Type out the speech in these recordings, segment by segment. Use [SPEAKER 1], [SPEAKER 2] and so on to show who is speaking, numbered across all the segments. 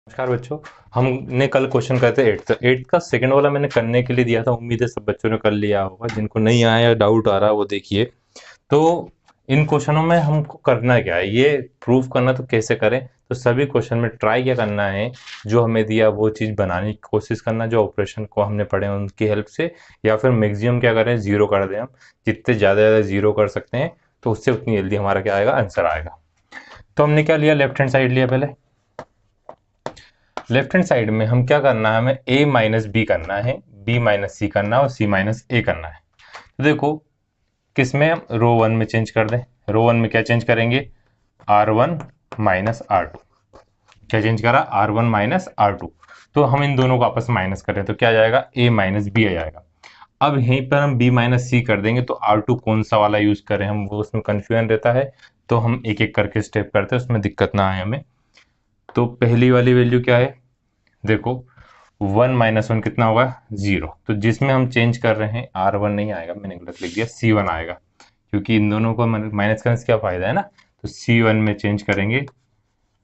[SPEAKER 1] नमस्कार बच्चों। हमने कल क्वेश्चन करते एट्थ एट्थ का सेकंड वाला मैंने करने के लिए दिया था। उम्मीद है सब बच्चों ने कर लिया होगा। जिनको नहीं आया या डाउट आ रहा है वो देखिए। तो इन क्वेश्चनों में हमको करना क्या है, ये प्रूफ करना तो कैसे करें। तो सभी क्वेश्चन में ट्राई क्या करना है, जो हमें दिया वो चीज़ बनाने की कोशिश करना, जो ऑपरेशन को हमने पढ़े उनकी हेल्प से, या फिर मैक्सिमम क्या करें, जीरो कर दें। हम जितने ज़्यादा जीरो कर सकते हैं तो उससे उतनी जल्दी हमारा क्या आएगा, आंसर आएगा। तो हमने क्या लिया, लेफ्ट हैंड साइड लिया। पहले लेफ्ट हैंड साइड में हम क्या करना है, हमें a माइनस बी करना है, b माइनस सी करना है और c माइनस ए करना है। तो देखो किस में हम रो वन में चेंज कर दें। रो वन में क्या चेंज करेंगे, r1 माइनस r2। क्या चेंज करा, r1 माइनस r2। तो हम इन दोनों को आपस में माइनस करें तो क्या आ जाएगा, a माइनस बी आ जाएगा। अब यहीं पर हम b माइनस सी कर देंगे तो r2 कौन सा वाला यूज करें, हम वो उसमें कंफ्यूजन रहता है। तो हम एक एक करके स्टेप करते हैं, उसमें दिक्कत ना आए हमें। तो पहली वाली वैल्यू क्या है, देखो 1 माइनस वन कितना होगा, 0। तो जिसमें हम चेंज कर रहे हैं r1 नहीं आएगा, मैंने गलत लिख दिया, c1 आएगा। क्योंकि इन दोनों को माइनस करने से क्या फायदा है ना। तो c1 में चेंज करेंगे,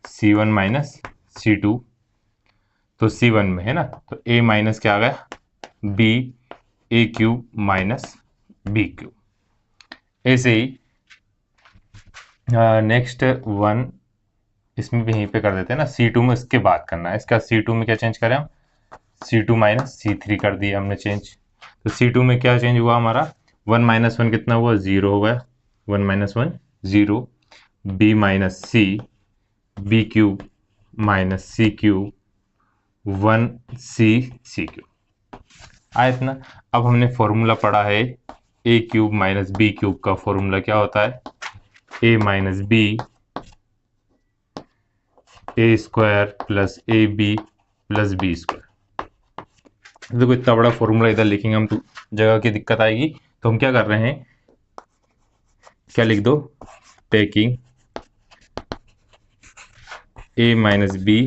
[SPEAKER 1] c1 माइनस c2। तो c1 में है ना, तो a माइनस क्या आ गया, b, a cube minus b cube. ऐसे ही नेक्स्ट वन इसमें भी यहीं पे कर देते हैं ना, c2 में इसके बाद करना है। इसका c2 में क्या चेंज करें हम, c2 माइनस c3 कर दिया हमने चेंज। तो c2 में क्या चेंज हुआ हमारा, 1 माइनस वन कितना हुआ, 0 हो गया। 1 minus one 0, b minus c, b cube minus c cube, 1 c c cube आया इतना। अब हमने फॉर्मूला पढ़ा है a cube minus B cube का फॉर्मूला क्या होता है, a minus B A square plus A B plus B square. देखो इतना बड़ा फॉर्मूला इधर लिखेंगे हम तो जगह की दिक्कत आएगी। तो हम क्या कर रहे हैं, क्या लिख दो, taking a minus b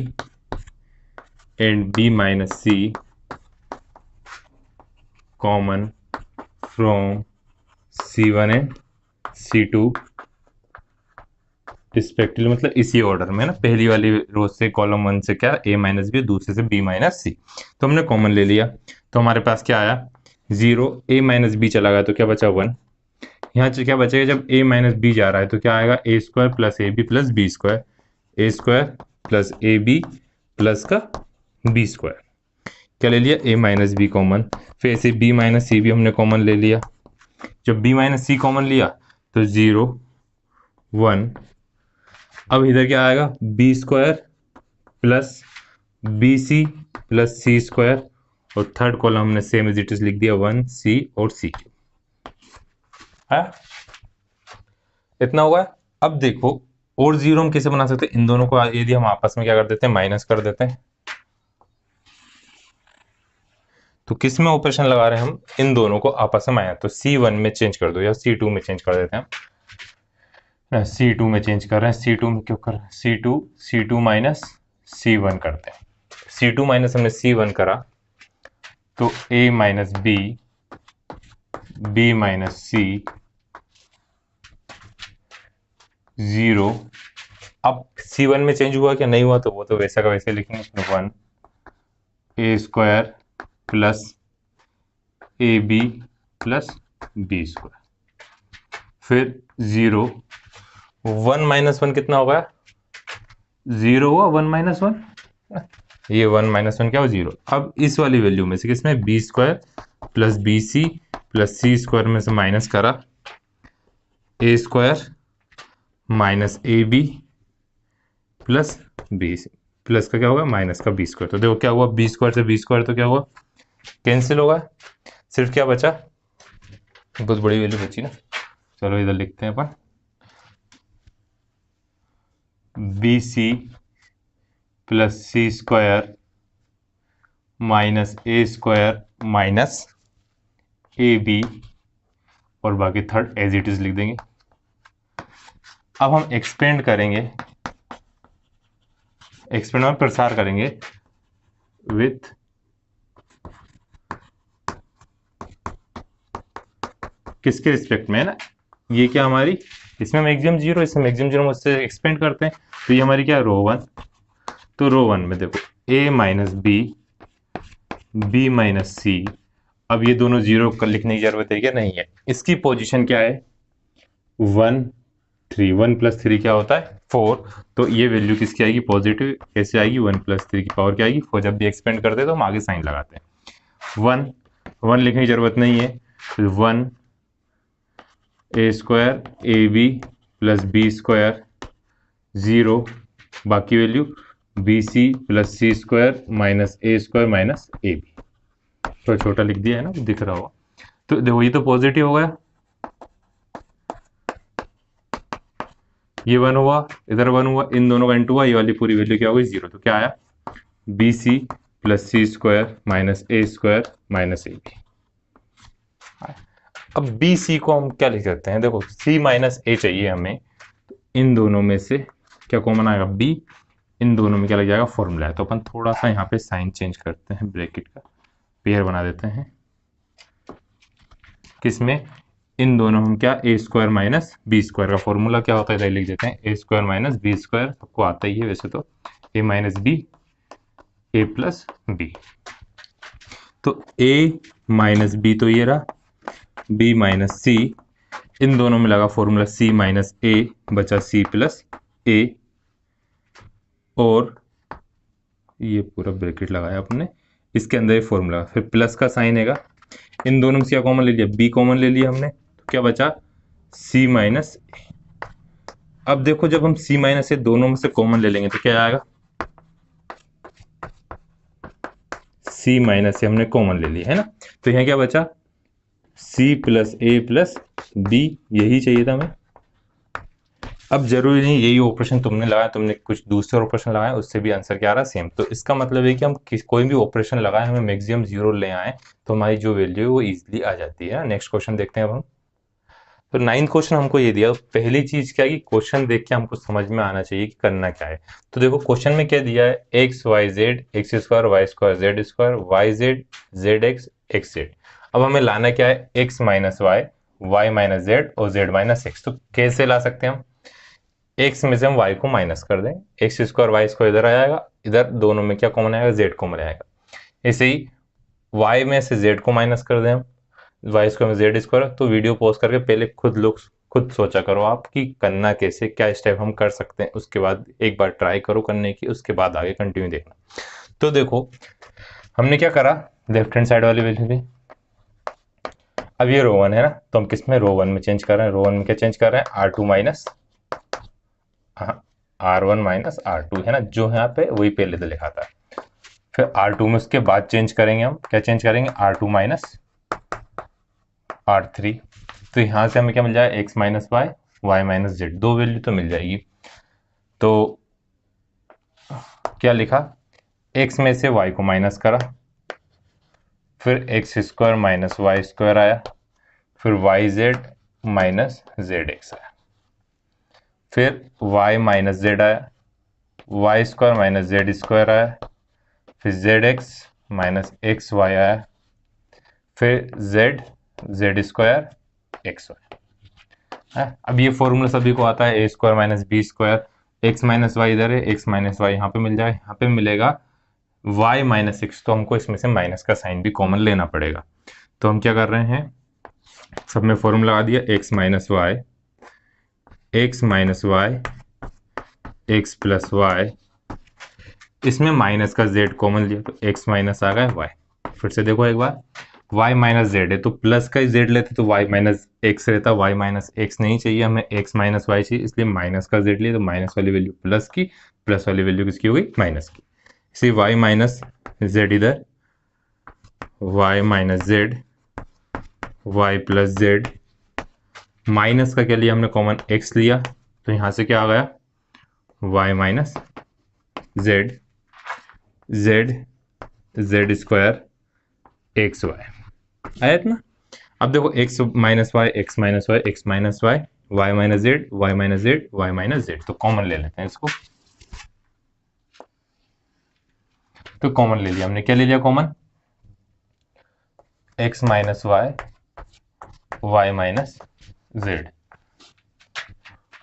[SPEAKER 1] and b minus c common from c1 and c2 respectively, मतलब इसी ऑर्डर में ना, पहली वाली रो से कॉलम वन से क्या a माइनस बी, दूसरे से b माइनस सी। तो हमने कॉमन ले लिया तो हमारे पास क्या आया, 0, a माइनस बी चला गया तो क्या बचा 1। यहाँ से क्या बचेगा, जब a माइनस बी जा रहा है तो क्या आएगा, a square plus A B plus B square, a square plus A B plus का बी स्क्वायर। क्या ले लिया, a माइनस बी कॉमन। फिर ऐसे b माइनस सी भी हमने कॉमन ले लिया। जब b माइनस सी कॉमन लिया तो 0 1। अब इधर क्या आएगा, बी स्क्वायर प्लस बी सी प्लस सी स्क्वायर, और थर्ड कॉलम हमने सेम एज इट इज लिख दिया 1 सी और सी है। इतना होगा। अब देखो और जीरो हम कैसे बना सकते हैं, इन दोनों को यदि हम आपस में क्या कर देते हैं, माइनस कर देते हैं। तो किस में ऑपरेशन लगा रहे हैं हम, इन दोनों को आपस में माइनस। तो c1 में चेंज कर दो या c2 में चेंज कर देते हैं। c2 में चेंज कर रहे हैं, c2 में क्यों कर रहे हैं, c2 माइनस c1 करते हैं। c2 माइनस हमने c1 करा तो a minus B, b minus C, 0। अब c1 में चेंज हुआ क्या, नहीं हुआ, तो वो तो वैसा का वैसे लिखेंगे, 1 a square plus A B plus B square. फिर 0, 1 माइनस वन कितना होगा, 0 हुआ, 1 माइनस वन, ये 1 माइनस वन क्या हो, 0। अब इस वाली वैल्यू में से किसमें, बी स्क्वायर प्लस बी सी प्लस सी स्क्वायर में से माइनस करा, A square minus A B plus B C plus का क्या होगा, माइनस का बी स्क्वायर। तो देखो क्या हुआ, बी स्क्वायर से बी स्क्वायर तो क्या हुआ, कैंसिल होगा। सिर्फ क्या बचा, बहुत बड़ी वैल्यू बची ना। चलो इधर लिखते हैं अपन, बी सी प्लस सी स्क्वायर माइनस ए स्क्वायर माइनस ए बी, और बाकी थर्ड एज इट इज लिख देंगे। अब हम एक्सपेंड करेंगे, एक्सपेंड और प्रसार करेंगे विथ किसके रिस्पेक्ट में है ना, ये क्या हमारी, इसमें मैक्सिमम 0, इसमें मैक्सिमम 0, उससे एक्सपेंड करते हैं। तो ये हमारी क्या, रो 1 तो रो वन में देखो a माइनस बी माइनस सी, अब ये दोनों जीरो लिखने की जरूरत है क्या? नहीं है। इसकी पोजीशन क्या है? 1 3, 1+3 क्या होता है? 4। तो ये वैल्यू किसकी आएगी? पॉजिटिव। कैसे आएगी? 1+3 की पावर क्या आएगी? 4। जब भी एक्सपेंड करते हैं तो हम आगे साइन लगाते हैं। 1 लिखने की जरूरत नहीं है। 1 A square A B plus B square 0, बाकी वैल्यू बी सी प्लस सी स्क्वायर माइनस ए स्क्वायर माइनस ए बी। तो छोटा लिख दिया है ना, दिख रहा होगा। तो देखो ये तो पॉजिटिव हो गया, ये 1 हुआ, इधर 1 हुआ, इन दोनों का इंटू हुआ, ये वाली पूरी वैल्यू क्या हो गई? 0। तो क्या आया? बी सी प्लस सी स्क्वायर माइनस ए स्क्वायर माइनस ए बी। अब बी सी को हम क्या लिख सकते हैं? देखो सी माइनस ए चाहिए हमें, तो इन दोनों में से क्या कॉमन आएगा? बी। इन दोनों में क्या लग जाएगा? फॉर्मूला है। तो अपन थोड़ा सा यहाँ पे साइन चेंज करते हैं, ब्रैकेट का पेयर बना देते हैं। किसमें? इन दोनों हम क्या? ए स्क्वायर माइनस बी स्क्वायर का फॉर्मूला क्या होता है इधर लिख देते हैं, ए स्क्वायर माइनस बी स्क्वायर, सबको आता ही है वैसे तो। ए माइनस बी, ए प्लस बी। तो ए माइनस बी तो ये रहा, बी माइनस सी, इन दोनों में लगा फॉर्मूला सी माइनस ए, बचा सी प्लस ए, और ये पूरा ब्रैकेट लगाया अपने, इसके अंदर ये फॉर्मूला, फिर प्लस का साइन हैगा। इन दोनों में से क्या कॉमन ले लिया? बी कॉमन ले लिया हमने, तो क्या बचा? सी माइनस ए। अब देखो जब हम सी माइनस ए दोनों में से कॉमन ले लेंगे तो क्या आएगा? सी माइनस ए हमने कॉमन ले लिया है ना, तो यहाँ क्या बचा? सी प्लस ए प्लस बी, यही चाहिए था हमें। अब जरूरी नहीं यही ऑपरेशन तुमने लगाया, तुमने कुछ दूसरे ऑपरेशन लगाए, उससे भी आंसर क्या आ रहा? सेम। तो इसका मतलब है कि हम कोई भी ऑपरेशन लगाए, हमें मैक्सिमम 0 ले आए, तो हमारी जो वैल्यू है वो इजीली आ जाती है। नेक्स्ट क्वेश्चन देखते हैं अब हम। तो 9th क्वेश्चन हमको ये दिया, पहली चीज क्या है कि क्वेश्चन देख के हमको समझ में आना चाहिए कि करना क्या है। तो देखो क्वेश्चन में क्या दिया है? X y z, x square y square Z square, y z z x z. अब हमें लाना क्या है? X minus y minus z और जेड माइनस एक्स। तो कैसे ला सकते हैं हम? एक्स में से हम वाई को माइनस कर दें, एक्स स्क्वायर वाई स्क्वायर इधर आ जाएगा, इधर दोनों में क्या कॉमन आएगा? जेड कॉमन आएगा। ऐसे ही वाई में से जेड को माइनस कर दें हम, वाई स्क्वायर में जेड स्क्वायर। तो वीडियो पॉज करके पहले खुद सोचा करो आप कि करना कैसे, क्या स्टेप हम कर सकते हैं, उसके बाद एक बार ट्राई करो करने की, उसके बाद आगे कंटिन्यू देखना। तो देखो हमने क्या करा, लेफ्ट हैंड साइड वाली वैल्यू भी, अब ये रो वन है ना, तो हम किस में? रो वन में चेंज कर रहे हैं। रो वन में क्या चेंज कर रहे हैं? R2 minus R1 minus R2 है ना, जो यहाँ पे वही पहले तो लिखा था। फिर R2 में उसके बाद चेंज करेंगे हम, क्या चेंज करेंगे? R2 minus R3। तो यहाँ से हमें क्या मिल जाएगा? x minus y minus z, दो वैल्यू तो मिल जाएगी। तो क्या लिखा? x में से y को माइनस करा, फिर x square minus y square आया, फिर y Z minus z x आया, फिर y माइनस जेड आया, y square minus Z square आया, फिर z x minus x y आया, फिर जेड स्क्वायर एक्स वाई। अब ये फॉर्मूला सभी को आता है, A square minus B square, X minus Y इधर है, एक्स माइनस वाई यहाँ पे मिल जाए, यहाँ पे मिलेगा y माइनस एक्स। तो हमको इसमें से माइनस का साइन भी कॉमन लेना पड़ेगा। तो हम क्या कर रहे हैं, सब में फॉर्मूला लगा दिया, x minus y x plus y, इसमें माइनस का z कॉमन लिया तो x माइनस आ गया y। फिर से देखो एक बार, y माइनस जेड है तो प्लस का z लेते तो y माइनस एक्स रहता, y माइनस एक्स नहीं चाहिए हमें, x माइनस वाई चाहिए, इसलिए माइनस का z लिए तो माइनस वाली वैल्यू प्लस की, प्लस वाली वैल्यू किसकी हो गई? माइनस की। इसी y माइनस जेड इधर, y minus Z, y plus Z, minus का क्या लिया हमने? कॉमन x लिया, तो यहां से क्या आ गया? y minus Z z square x y आया ना। अब देखो x minus y x minus y x minus Y, Y minus z y minus z y minus z, तो कॉमन ले लेते हैं इसको। तो कॉमन ले लिया हमने, क्या ले लिया common? x minus y minus z,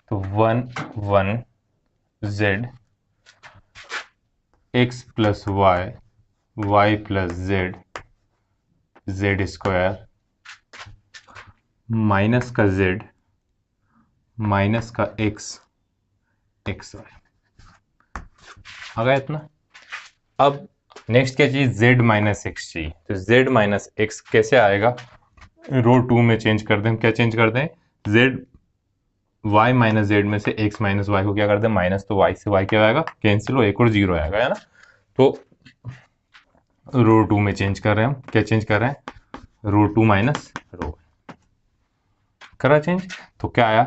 [SPEAKER 1] तो 1 1 z x plus y, y plus z, z square minus का जेड माइनस का एक्स, एक्स वाई। आ गया इतना। अब नेक्स्ट क्या चाहिए, z माइनस एक्स चाहिए। तो z माइनस एक्स कैसे आएगा, रो 2 में चेंज कर दें। क्या चेंज कर दें, z y माइनस जेड में से x माइनस वाई को क्या कर दें माइनस, तो y से y क्या आएगा कैंसिल हो, एक और जीरो आएगा, है ना। तो रो 2 में चेंज कर रहे हैं हम, क्या चेंज कर रहे हैं, रो 2 माइनस रो करा चेंज। तो क्या आया,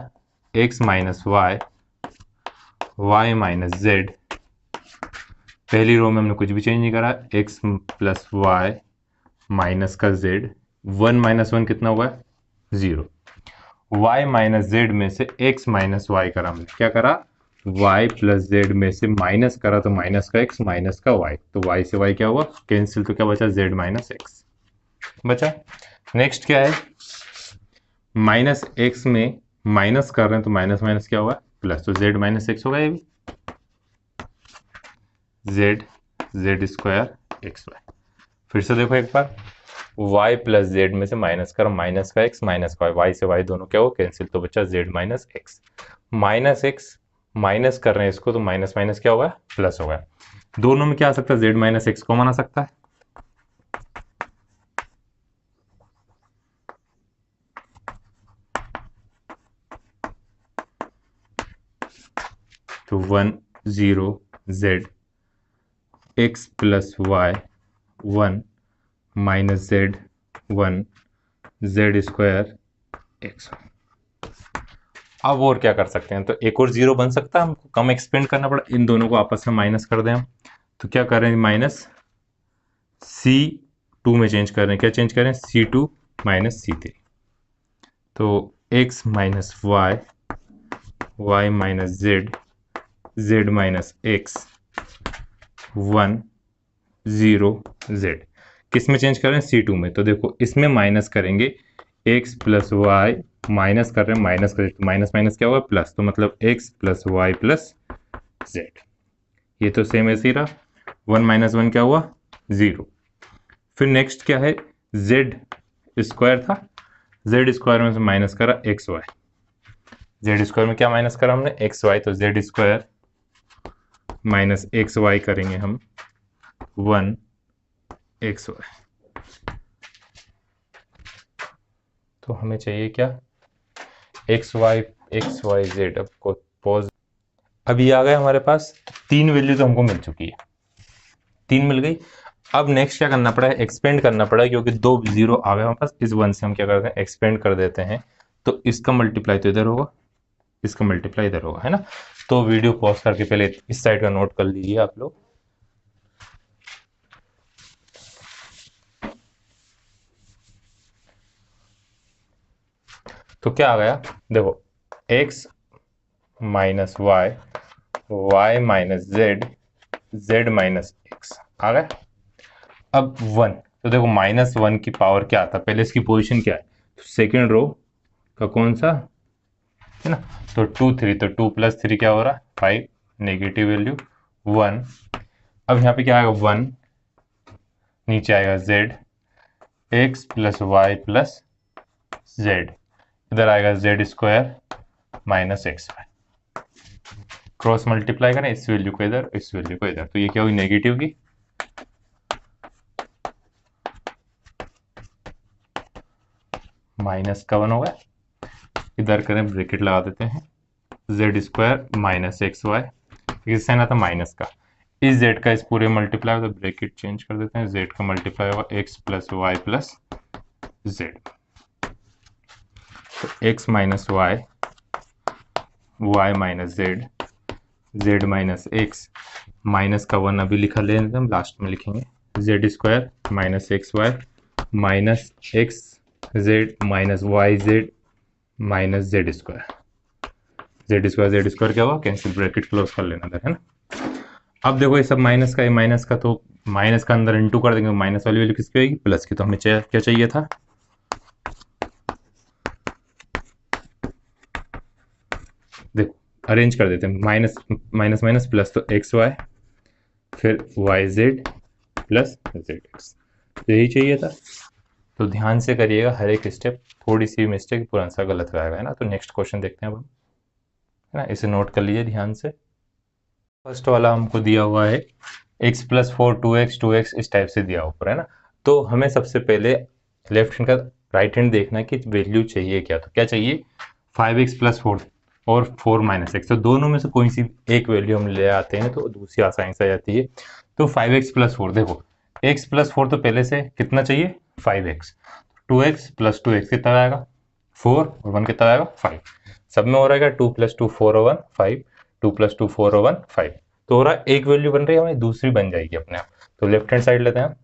[SPEAKER 1] x minus Y, Y minus z, पहली रो में हमने कुछ भी चेंज नहीं करा, x प्लस वाई माइनस का z, 1 माइनस 1 कितना हुआ है, 0। y माइनस जेड में से x माइनस वाई करा हमने, क्या करा, y प्लस जेड में से माइनस करा तो माइनस का x माइनस का y, तो y से y क्या हुआ कैंसिल, तो क्या बचा, z माइनस एक्स बचा। नेक्स्ट क्या है, माइनस एक्स में माइनस कर रहे हैं तो माइनस माइनस क्या हुआ प्लस, तो z माइनस एक्स होगा ये भी, z, z square x y. फिर से देखो एक बार, y प्लस जेड में से माइनस कर, माइनस का x माइनस का y से y दोनों क्या हो कैंसिल, तो बचा z minus X. Minus X minus कर रहे हैं इसको, तो माइनस माइनस क्या होगा प्लस होगा। दोनों में क्या आ सकता है, z माइनस एक्स कॉमन आ सकता है, तो 1 0 z, x plus y 1 minus z 1, z square x. अब और क्या कर सकते हैं, तो एक और जीरो बन सकता है, हमको कम एक्सपेंड करना पड़ा, इन दोनों को आपस में माइनस कर दें हम। तो क्या कर रहे हैं, माइनस C2 में चेंज कर रहे हैं, क्या चेंज करें, C2 माइनस C3। तो x minus Y, Y minus Z, Z minus x, 1 0 z. किस में चेंज कर रहे हैं, C2 में। तो देखो इसमें माइनस करेंगे, x प्लस वाई माइनस कर रहे हैं, माइनस कर, माइनस माइनस क्या हुआ प्लस, तो मतलब x plus Y plus z. ये तो सेम ऐसे ही रहा, 1 माइनस 1 क्या हुआ 0। फिर नेक्स्ट क्या है, z स्क्वायर था, z स्क्वायर में से माइनस करा एक्स वाई, जेड स्क्वायर में क्या माइनस करा हमने एक्स वाई, तो z square minus x y करेंगे हम 1 एक्स वाई। तो हमें चाहिए क्या, एक्स वाई जेड। अब को पॉज, अभी आ गए हमारे पास 3 वैल्यू, तो हमको मिल चुकी है, 3 मिल गई। अब नेक्स्ट क्या करना पड़ा है, एक्सपेंड करना पड़ा है, क्योंकि 2 जीरो आ गए हमारे पास, इस 1 से हम क्या करते हैं एक्सपेंड कर देते हैं, तो इसका मल्टीप्लाई तो इधर होगा, इसका मल्टीप्लाई इधर होगा, है ना। तो वीडियो पॉज करके पहले इस साइड का नोट कर लीजिए आप लोग। तो क्या आ गया, देखो x minus Y, Y minus Z, Z minus X आ गया। अब 1, तो देखो माइनस 1 की पावर क्या आता है, पहले इसकी पोजीशन क्या है, तो सेकेंड रो का कौन सा है ना, तो 2 3, तो 2 प्लस 3 क्या हो रहा है 5, नेगेटिव वैल्यू 1। अब यहाँ पे क्या आएगा 1, नीचे आएगा z, x plus Y plus z, इधर आएगा z square minus x y, cross multiply करें इस वैल्यू को इधर, इस वैल्यू को इधर, तो ये क्या हुई नेगेटिव की, माइनस का 1 होगा, इधर करें ब्रैकेट लगा देते हैं, z square minus x y, किससे आना था माइनस का, इस जेड का इस पूरे मल्टीप्लाई, तो ब्रैकेट चेंज कर देते हैं, जेड का मल्टीप्लाई होगा X plus Y plus Z, तो X minus Y, Y minus Z, Z minus X, minus का 1 अभी लिखा लेंगे हम, लास्ट में लिखेंगे, Z square minus x Y minus X Z minus Y Z minus Z square, Z square क्या हुआ कैंसिल, ब्रैकेट क्लोज कर लेना था, है ना। अब देखो ये सब माइनस का, ये माइनस का, तो माइनस का अंदर इनटू कर देंगे, माइनस वाली वैल्यू किसकी होगी प्लस की, तो हमें क्या चाहिए था, देखो अरेंज कर देते हैं, माइनस माइनस माइनस प्लस, तो एक्स वाई फिर YZ प्लस ZX, तो यही चाहिए था। तो ध्यान से करिएगा हर एक स्टेप, थोड़ी सी मिस्टेक पूरा आंसर गलत रहेगा, है ना। तो नेक्स्ट क्वेश्चन देखते हैं अब हम, है ना, इसे नोट कर लीजिए ध्यान से। फर्स्ट वाला हमको दिया हुआ है x प्लस 4 2x इस टाइप से दिया ऊपर, है ना। तो हमें सबसे पहले लेफ्ट हैंड का राइट हैंड देखना है कि वैल्यू चाहिए क्या। तो क्या चाहिए, 5x प्लस 4 और 4 माइनस एक्स, तो दोनों में से कोई सी एक वैल्यू हम ले आते हैं तो दूसरी आसानी से आ जाती है। तो 5x प्लस 4, देखो x प्लस 4 तो पहले से कितना चाहिए 5x, 2x प्लस 2x कितना आएगा 4 और 1 कितना आएगा 5, सब में हो रहेगा 2 प्लस 2 4 और 1 5, 2 प्लस 2 4 और 1 5, तो हो रहा है एक वैल्यू बन रही है, हमें दूसरी बन जाएगी अपने आप। तो लेफ्ट हैंड साइड लेते हैं,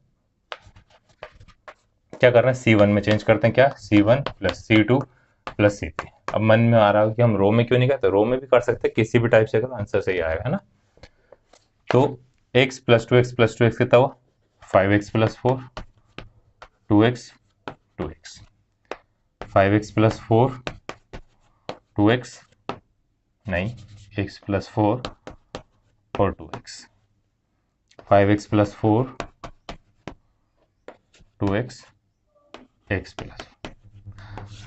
[SPEAKER 1] क्या कर रहे हैं C1 में चेंज करते हैं, क्या C1 plus C2 plus C3। अब मन में आ रहा है कि हम रो में क्यों नहीं करते, रो में भी कर सकते हैं, किसी भी टाइप से अगर आंसर सही आएगा, है ना। तो x प्लस 2x कितना हुआ 5x plus 4 2x 2x, 5x plus 4 2x नहीं, x प्लस 4 और 2x, 5x plus 4 2x x plus,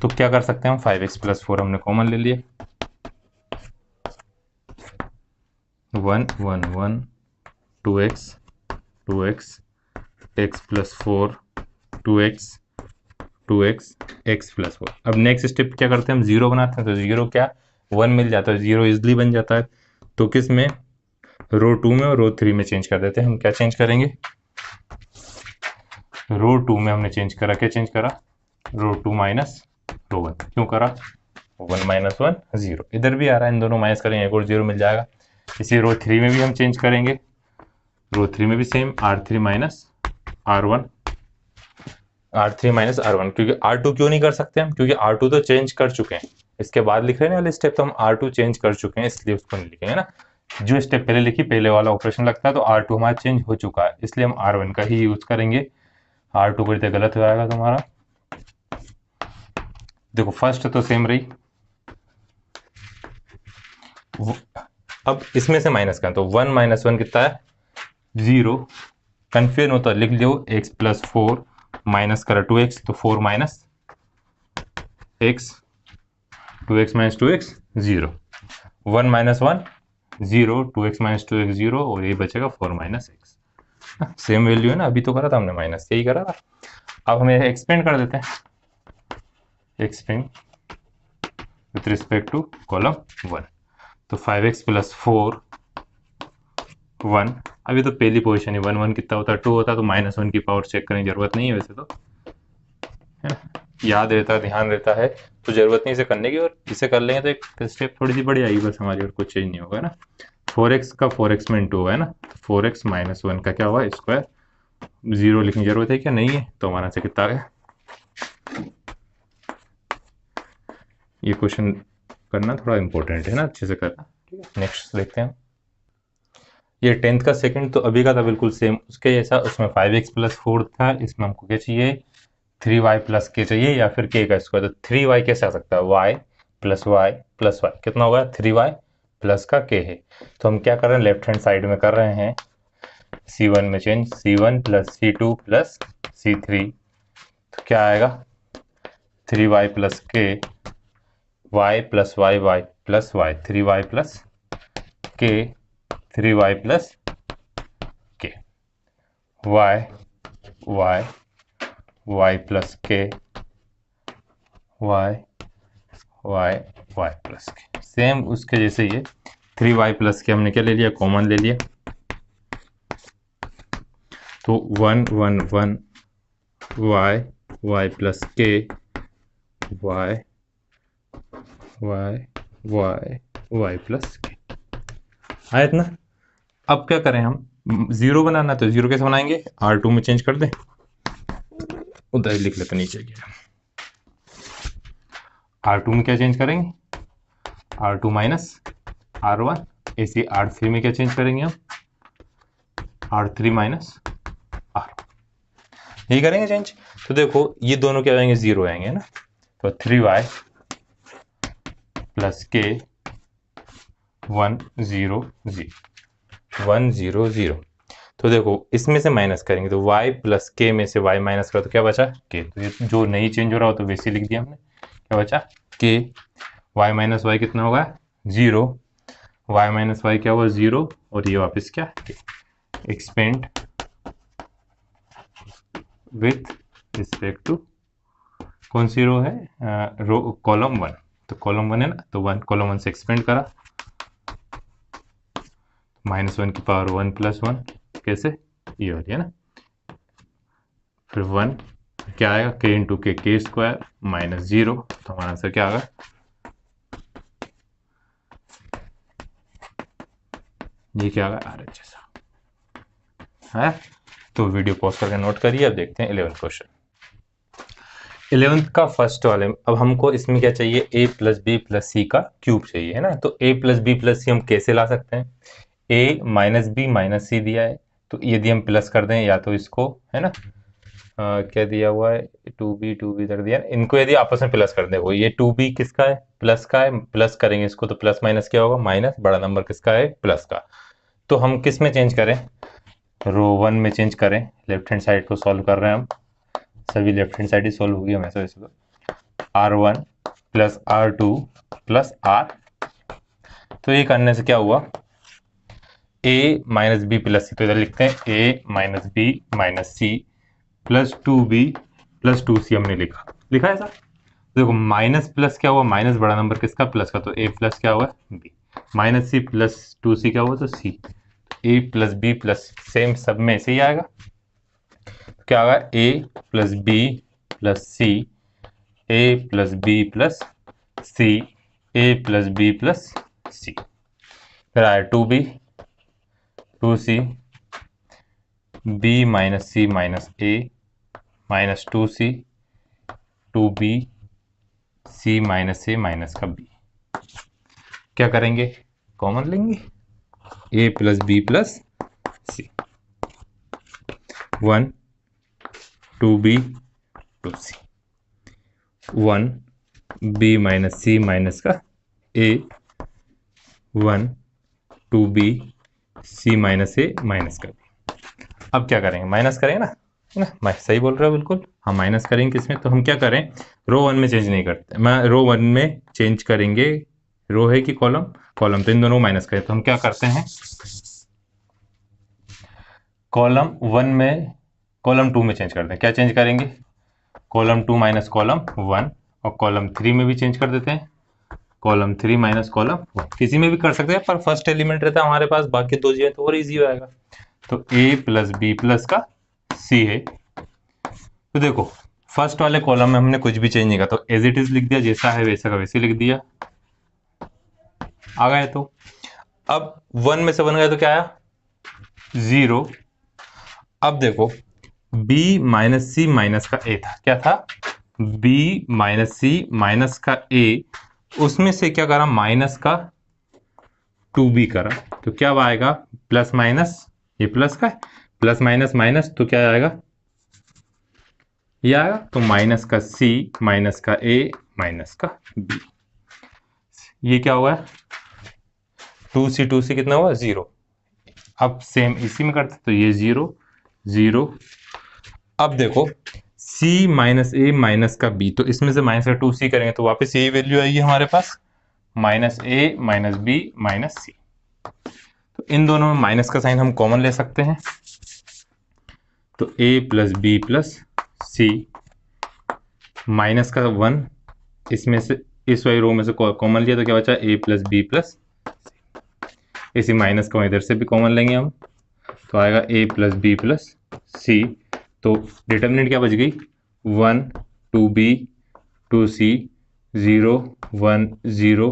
[SPEAKER 1] तो क्या कर सकते हैं हम 5x प्लस 4 हमने कॉमन ले लिए, 1 1 1 2x 2x x plus 4 2x 2x x plus 4। अब नेक्स्ट स्टेप क्या करते हैं हम, जीरो बनाते हैं, तो जीरो क्या 1 मिल जाता है, जीरो इजली बन जाता है। तो किस में, रो 2 में और रो 3 में चेंज कर देते हैं हम। क्या चेंज करेंगे, रो 2 में हमने चेंज करा, क्या चेंज करा रो 2 माइनस रो 1, क्यों करा 1 माइनस 1 0, इधर भी आ रहा है, इन दोनों माइनस करेंगे एक और जीरो मिल जाएगा। इसी रो 3 में भी हम चेंज करेंगे, रो 3 में भी same R3 minus R1, R3 minus R1, क्योंकि R2 क्यों नहीं कर सकते हम, क्योंकि R2 तो चेंज कर चुके हैं, इसके बाद लिख रहे हैं वाले स्टेप, तो हम R2 चेंज कर चुके हैं इसलिए उसको नहीं लिखेंगे ना। जो स्टेप पहले लिखी पहले वाला ऑपरेशन लगता है, तो R2 हमारा चेंज हो चुका है, इसलिए हम R1 का ही यूज करेंगे। R2 करते गलत हो जाएगा तुम्हारा। देखो फर्स्ट तो सेम रही, अब इसमें से माइनस का, तो 1 माइनस 1 कितना है 0, कंफ्यूजन होता है लिख लो x प्लस 4 माइनस करा 2x, तो 4 minus x 2x minus 2x 0, 1 minus 1 0, 2x minus 2x 0, और ये बचेगा 4 माइनस एक्स, सेम वैल्यू है ना, अभी तो करा था हमने माइनस, यही करा था। अब हमें एक्सपेंड कर देते हैं, expand with respect to column 1, तो 5x प्लस 4 1, अभी तो पहली पोजीशन है, 1 1 कितना होता है 2 होता है, तो माइनस 1 की पावर चेक करने की जरूरत नहीं है वैसे तो, है ना, याद रहता है ध्यान रहता है, तो जरूरत नहीं इसे करने की, और इसे कर लेंगे तो एक स्टेप थोड़ी सी बड़ी आएगी बस हमारी, और कुछ चेंज नहीं होगा, है ना। 4x का 4x में इंटू होगा, है ना, तो 4x माइनस 1 का क्या हुआ स्क्वायर, 0 लिखने की जरूरत है क्या, नहीं है, तो हमारा से कितना आ गया। ये क्वेश्चन करना थोड़ा इंपॉर्टेंट है ना, अच्छे से करना, ठीक है। नेक्स्ट देखते हैं, ये 10th का सेकंड तो अभी का था बिल्कुल सेम उसके जैसा, उसमें 5x प्लस 4 था, इसमें हमको क्या चाहिए 3y प्लस के चाहिए, या फिर k का स्क्वायर, तो 3y कैसे आ सकता है, y प्लस y कितना होगा 3y प्लस का k है। तो हम क्या कर रहे हैं, लेफ्ट हैंड साइड में कर रहे हैं C1 में change, C1 plus C2 plus C3, तो क्या आएगा 3y plus k, y plus y plus y, 3y plus k 3y plus k, y plus k, y plus k, same उसके जैसे ये 3y प्लस के हमने क्या ले लिया, कॉमन ले लिया, तो 1 1 1 y plus k, y plus k आयत ना। अब क्या करें हम, जीरो बनाना, तो जीरो कैसे बनाएंगे, R2 में चेंज कर दें, उधर ही लिख लेते नीचे, R2 में क्या चेंज करेंगे R2 माइनस R1, ऐसे R3 में क्या चेंज करेंगे हम R3 माइनस R1, यही करेंगे चेंज। तो देखो ये दोनों क्या आएंगे, जीरो आएंगे ना, तो 3y प्लस k 1 0 0 1 0 0, तो देखो इसमें से माइनस करेंगे तो y प्लस के में से y माइनस करो तो क्या बचा के। तो ये जो नहीं चेंज हो रहा हो तो वैसे लिख दिया हमने, क्या बचा के। y माइनस वाई कितना होगा 0, y माइनस वाई क्या हुआ 0, और ये वापस क्या एक्सपेंड विथ रिस्पेक्ट टू कौन सी रो है, रो कॉलम 1। तो कॉलम 1 है ना, तो 1 कॉलम 1 से एक्सपेंड करा, -1 की पावर 1 प्लस 1 कैसे ये हो रही है ना, फिर 1 क्या आएगा k इंटू के स्क्वायर माइनस 0। तो हमारा आंसर क्या आएगा, ये क्या आएगा आर एच है। तो वीडियो पॉज करके नोट करिए। अब देखते हैं 11th क्वेश्चन। 11th का फर्स्ट वाले, अब हमको इसमें क्या चाहिए, a प्लस बी प्लस सी का क्यूब चाहिए है ना। तो a प्लस बी प्लस सी हम कैसे ला सकते हैं, a माइनस बी माइनस सी दिया है, तो यदि हम प्लस कर दें या तो इसको है ना, क्या दिया हुआ है 2b इधर दिया, इनको यदि आपस में प्लस कर दे, वो ये 2b किसका है प्लस का है, प्लस करेंगे इसको तो प्लस माइनस क्या होगा माइनस, बड़ा नंबर किसका है प्लस का। तो हम किस में चेंज करें, रो 1 में चेंज करें। लेफ्ट हैंड साइड को सॉल्व कर रहे हैं हम, सभी लेफ्ट हैंड साइड ही सॉल्व होगी हमेशा वैसे तो। r1 plus r2 plus r, तो ये करने से क्या हुआ a minus B plus c, तो इधर लिखते हैं a minus b minus c plus 2b plus 2c हमने लिखा है सर। देखो माइनस प्लस क्या हुआ माइनस, बड़ा नंबर किसका प्लस का, तो a प्लस क्या हुआ b, minus c plus 2c क्या हुआ तो c, a plus B plus same सब में से ही आएगा, तो क्या आएगा a plus B plus C, a plus B plus C, a plus B plus C, फिर आया 2b 2c, b minus C minus a minus 2c 2b c minus a minus का b, क्या करेंगे कॉमन लेंगे a plus B plus C, 1 2b 2c, 1 b minus C minus का a, 1 2b c minus a minus का b। अब क्या करेंगे minus करेंगे ना, है ना, मैं सही बोल रहा हूँ बिल्कुल, हम माइनस करेंगे किसमें, तो हम क्या करें रो 1 में चेंज नहीं करते, मैं रो 1 में चेंज करेंगे, रो है कि कॉलम, कॉलम तो इन दोनों माइनस करें, तो हम क्या करते हैं कॉलम 1 में कॉलम 2 में चेंज करते हैं, क्या चेंज करेंगे कॉलम 2 माइनस कॉलम 1, और कॉलम 3 में भी चेंज कर देते हैं कॉलम 3 माइनस कॉलम 1, किसी में भी कर सकते हैं पर फर्स्ट एलिमेंट रहता है हमारे पास, बाकी दो चीजें तो और इजी हो जाएगा। तो a प्लस बी प्लस का c है, तो देखो फर्स्ट वाले कॉलम में हमने कुछ भी चेंज नहीं किया, तो एज इट इज लिख दिया, जैसा है वैसा का वैसे लिख दिया, आ गए। तो अब 1 में से 1 गया तो क्या आया 0। अब देखो b माइनस सी माइनस का a था, क्या था b माइनस सी माइनस का a, उसमें से क्या करा माइनस का 2b करा, तो क्या आएगा प्लस माइनस, ये प्लस का है प्लस माइनस माइनस, तो क्या आएगा ये आएगा, तो माइनस का c माइनस का a माइनस का b, ये क्या हुआ 2c कितना हुआ 0। अब सेम इसी में करते तो ये 0 0। अब देखो c माइनस a माइनस का b, तो इसमें से माइनस का 2c करेंगे तो वापस यही वैल्यू आएगी हमारे पास minus a minus b minus c। तो इन दोनों में माइनस का साइन हम कॉमन ले सकते हैं, तो a plus B plus c, minus का 1 इसमें से इस वाली रो में से कॉमन लिया तो क्या बचा a प्लस बी प्लस, इसी माइनस को इधर से भी कॉमन लेंगे हम, तो आएगा a plus B plus c. तो डिटर्मिनेंट क्या बच गई 1 2b 2c 0 1 0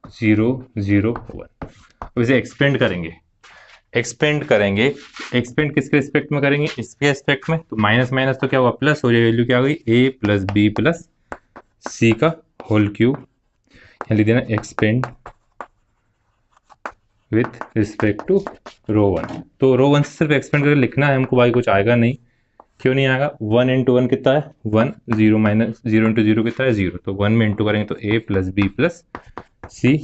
[SPEAKER 1] 0 0 1। अब इसे एक्सपेंड करेंगे, एक्सपेंड किसके रिस्पेक्ट में करेंगे इसके रिस्पेक्ट में, तो माइनस माइनस तो क्या हुआ प्लस हो जाएगी, वैल्यू क्या हो गई a प्लस बी प्लस सी का होल क्यूब, यहाँ लिख देना expand with respect to row 1। तो रो 1 से सिर्फ एक्सपेंड करके लिखना है हमको, भाई कुछ आएगा नहीं, क्यों नहीं आएगा 1 इंटू 1 कितना है 1, 0 माइनस 0 इंटू 0 कितना है 0, तो 1 में इंटू करेंगे तो a प्लस बी प्लस सी,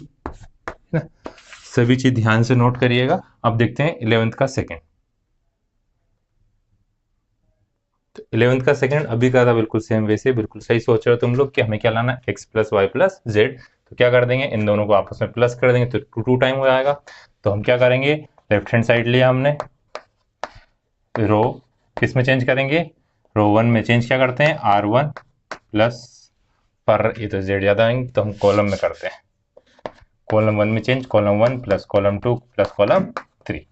[SPEAKER 1] सभी चीज ध्यान से नोट करिएगा। अब देखते हैं 11th का सेकेंड। तो 11th का सेकंड अभी का था बिल्कुल सेम वैसे, बिल्कुल सही सोच रहे हो तुम लोग कि हमें क्या लाना है, x plus Y plus Z. तो क्या कर देंगे, इन दोनों को आपस में प्लस कर देंगे तो टू टू टाइम हो जाएगा। तो हम क्या करेंगे, लेफ्ट हैंड साइड लिया हमने, रो किस में चेंज करेंगे, रो वन में चेंज क्या करते हैं, आर वन प्लस, पर ये तो जेड ज्यादा आएंगे तो हम कॉलम में करते हैं, कॉलम वन में change, column one plus column two plus column three,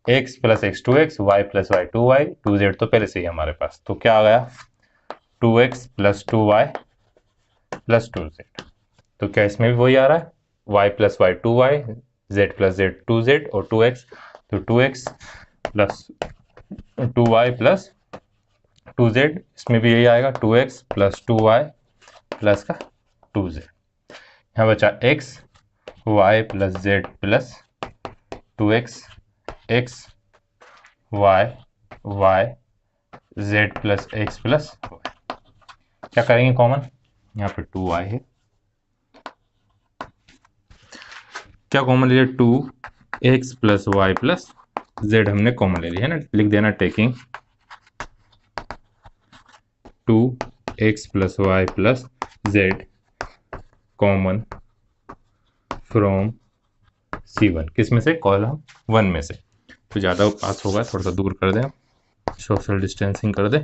[SPEAKER 1] x plus x two x, y plus y two z तो पहले से ही हमारे पास, तो क्या आ गया, two x plus two y plus two z. तो क्या इसमें भी वही आ रहा है, y plus y two y, z plus z two z और टू एक्स, तो two x plus two y plus two z, इसमें भी यही आएगा, two x plus two y plus का टू जेड। यहाँ बचा x y plus z plus two x, x y y z plus x plus y. क्या करेंगे common, यहाँ पे टू वाई है, क्या कॉमन ले लिया, two x plus Y plus z हमने कॉमन ले लिया है ना, लिख देना taking two x plus Y plus z common from C1, किस में से, कॉलम वन में से। तो ज़्यादा पास होगा, थोड़ा सा दूर कर दें, सोशल डिस्टेंसिंग कर दें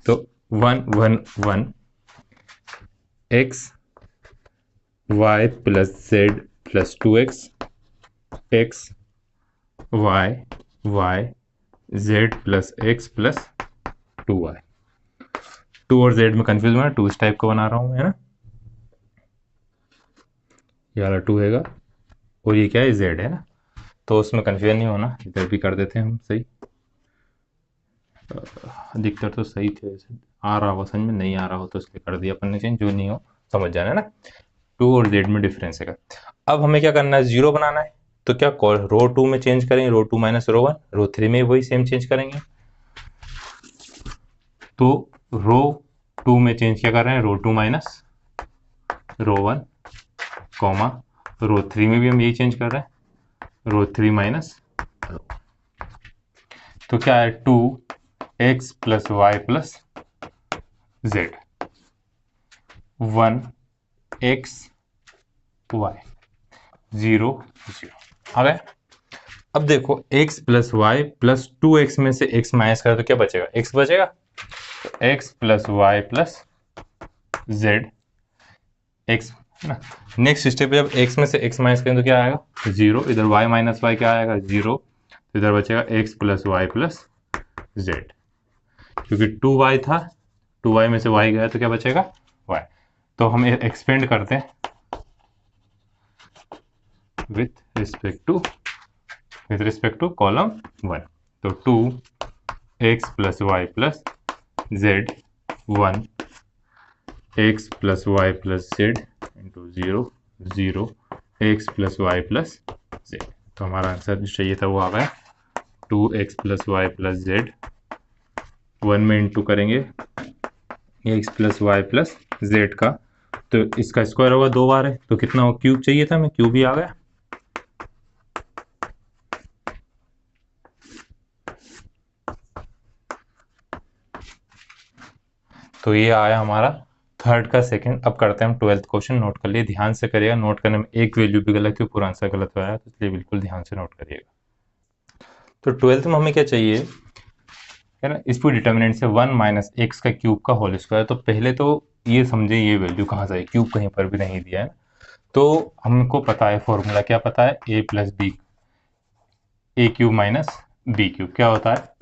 [SPEAKER 1] तो one one one x y plus z plus two x, x y y z plus x plus two y. Two और जेड में कंफ्यूज हुआ, टू इस टाइप का बना रहा हूँ है ना, ये वाला टू हैगा और ये क्या है, जेड है ना, तो उसमें कंफ्यूजन नहीं होना, इधर भी कर देते हैं हम सही, अधिकतर तो सही थे वैसे, आ रहा हो समझ में, नहीं आ रहा हो तो इसलिए कर दिया अपन ने चेंज, जो नहीं हो समझ जाना है ना, टू और जेड में डिफरेंस है। अब हमें क्या करना है, जीरो बनाना है, तो क्या रो टू में चेंज करेंगे, row two minus row one, row three में वही सेम चेंज करेंगे, तो रो टू में चेंज क्या कर रहे हैं, row two minus row one comma, row three में भी हम यही चेंज कर रहे हैं, रो थ्री माइनस रो, तो क्या है, two x plus Y plus Z, one x Y zero zero आ गया। अब देखो x plus Y plus two X में से x माइनस करें तो क्या बचेगा, x बचेगा, तो x plus Y plus z x है ना। नेक्स्ट स्टेप पे जब x में से x माइनस करें तो क्या आएगा, जीरो, इधर y माइनस वाई क्या आएगा, जीरो, तो इधर बचेगा x plus Y plus z, क्योंकि टू वाई था, टू वाई में से y गया तो क्या बचेगा y। तो हम एक्सपेंड करते हैं with respect to column one, तो two x plus Y plus Z, one X plus Y plus Z into zero zero X plus Y plus Z. तो हमारा आंसर जो चाहिए था वो आ गया, two x plus Y plus Z, one में इंटू करेंगे X plus Y plus Z का, तो इसका स्क्वायर होगा दो बार है, तो कितना हो, क्यूब चाहिए था, हमें क्यूब ही आ गया, तो ये आया हमारा थर्ड का सेकंड। अब करते हैं हम 12th क्वेश्चन, नोट कर लिए, ध्यान से करिएगा, नोट करने में एक वैल्यू भी गलत हुई पूरा आंसर गलत हो आया, तो इसलिए बिल्कुल ध्यान से नोट करिएगा। तो 12th में हमें क्या चाहिए है ना, इस पूरी डिटर्मिनेंट से वन माइनस एक्स का क्यूब का होल स्क्वायर। तो पहले तो ये समझे ये वैल्यू कहाँ से आई, क्यूब कहीं पर भी नहीं दिया है, तो हमको पता है फॉर्मूला, क्या पता है, A plus B, A cube minus B cube क्या होता है,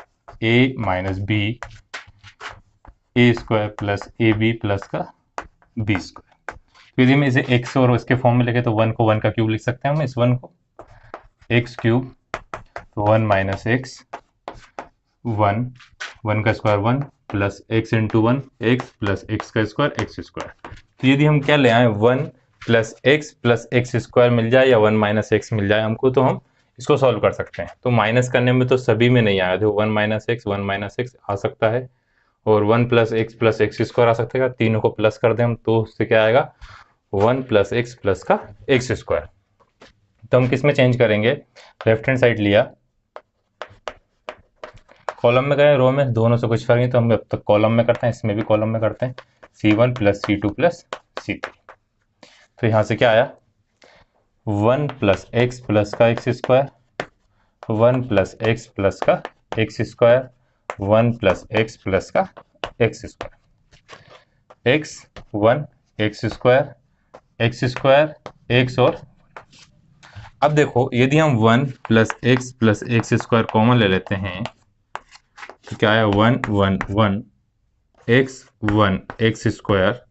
[SPEAKER 1] A minus B A square plus A B plus का बी स्क्वायर। तो यदि हम इसे एक्स और इसके फॉर्म में लिखे तो वन को वन का क्यूब लिख सकते हैं हम, इस वन को एक्स क्यूब, तो one minus X, one one का square one plus X into one X plus X का स्क्वायर एक्स स्क्वायर। तो यदि हम क्या ले आए, वन प्लस एक्स स्क्वायर मिल जाए या वन माइनस एक्स मिल जाए हमको, तो हम इसको सॉल्व कर सकते हैं। तो माइनस करने में तो सभी में नहीं आया, देखो वन माइनस एक्स आ सकता है और वन प्लस एक्स स्क्वायर आ सकता है, तीनों को प्लस कर दें हम तो उससे क्या आएगा, वन प्लस का एक्स स्क्वायर। तो हम किस में चेंज करेंगे, लेफ्ट हैंड साइड लिया, कॉलम में करें रो में, दोनों से कुछ फर्क नहीं, तो हम अब तक कॉलम में करते हैं, इसमें भी कॉलम में करते हैं। C1 plus C2 plus C3, तो यहाँ से क्या आया 1 प्लस एक्स प्लस का X square, 1 plus x plus का X square, 1 plus x plus का X square, X 1 X square X. और अब देखो यदि हम 1 प्लस एक्स स्क्वायर कॉमन ले लेते हैं तो क्या है 1 1 1 एक्स स्क्वायर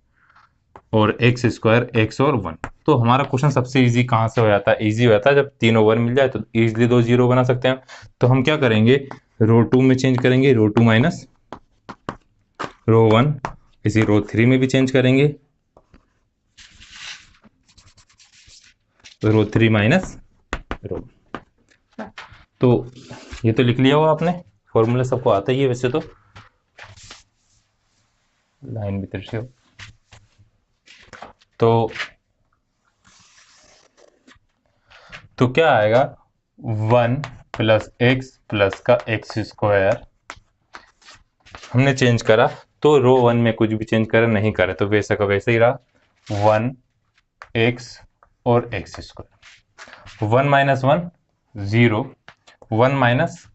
[SPEAKER 1] और एक्स स्क्वायर एक्स और 1। तो हमारा क्वेश्चन सबसे इजी कहाँ से हो जाता है, इजी हो जाता है जब तीनों 1 मिल जाए तो इजीली 2 0 बना सकते हैं। तो हम क्या करेंगे, रो 2 में चेंज करेंगे, रो 2 माइनस रो 1, इसी रो 3 में भी चेंज करेंगे, रो 3 माइनस रो। तो ये तो लिख लिया होगा आपने, फॉर्मूला सबको आता ही है वैसे तो, लाइन भी तिरछी हो। तो क्या आएगा 1 प्लस एक्स प्लस का एक्स स्क्वायर, हमने चेंज करा तो रो 1 में कुछ भी चेंज करे नहीं करे तो वैसा का वैसे ही रहा, 1 एक्स और X square, 1 minus 1 0, 1 minus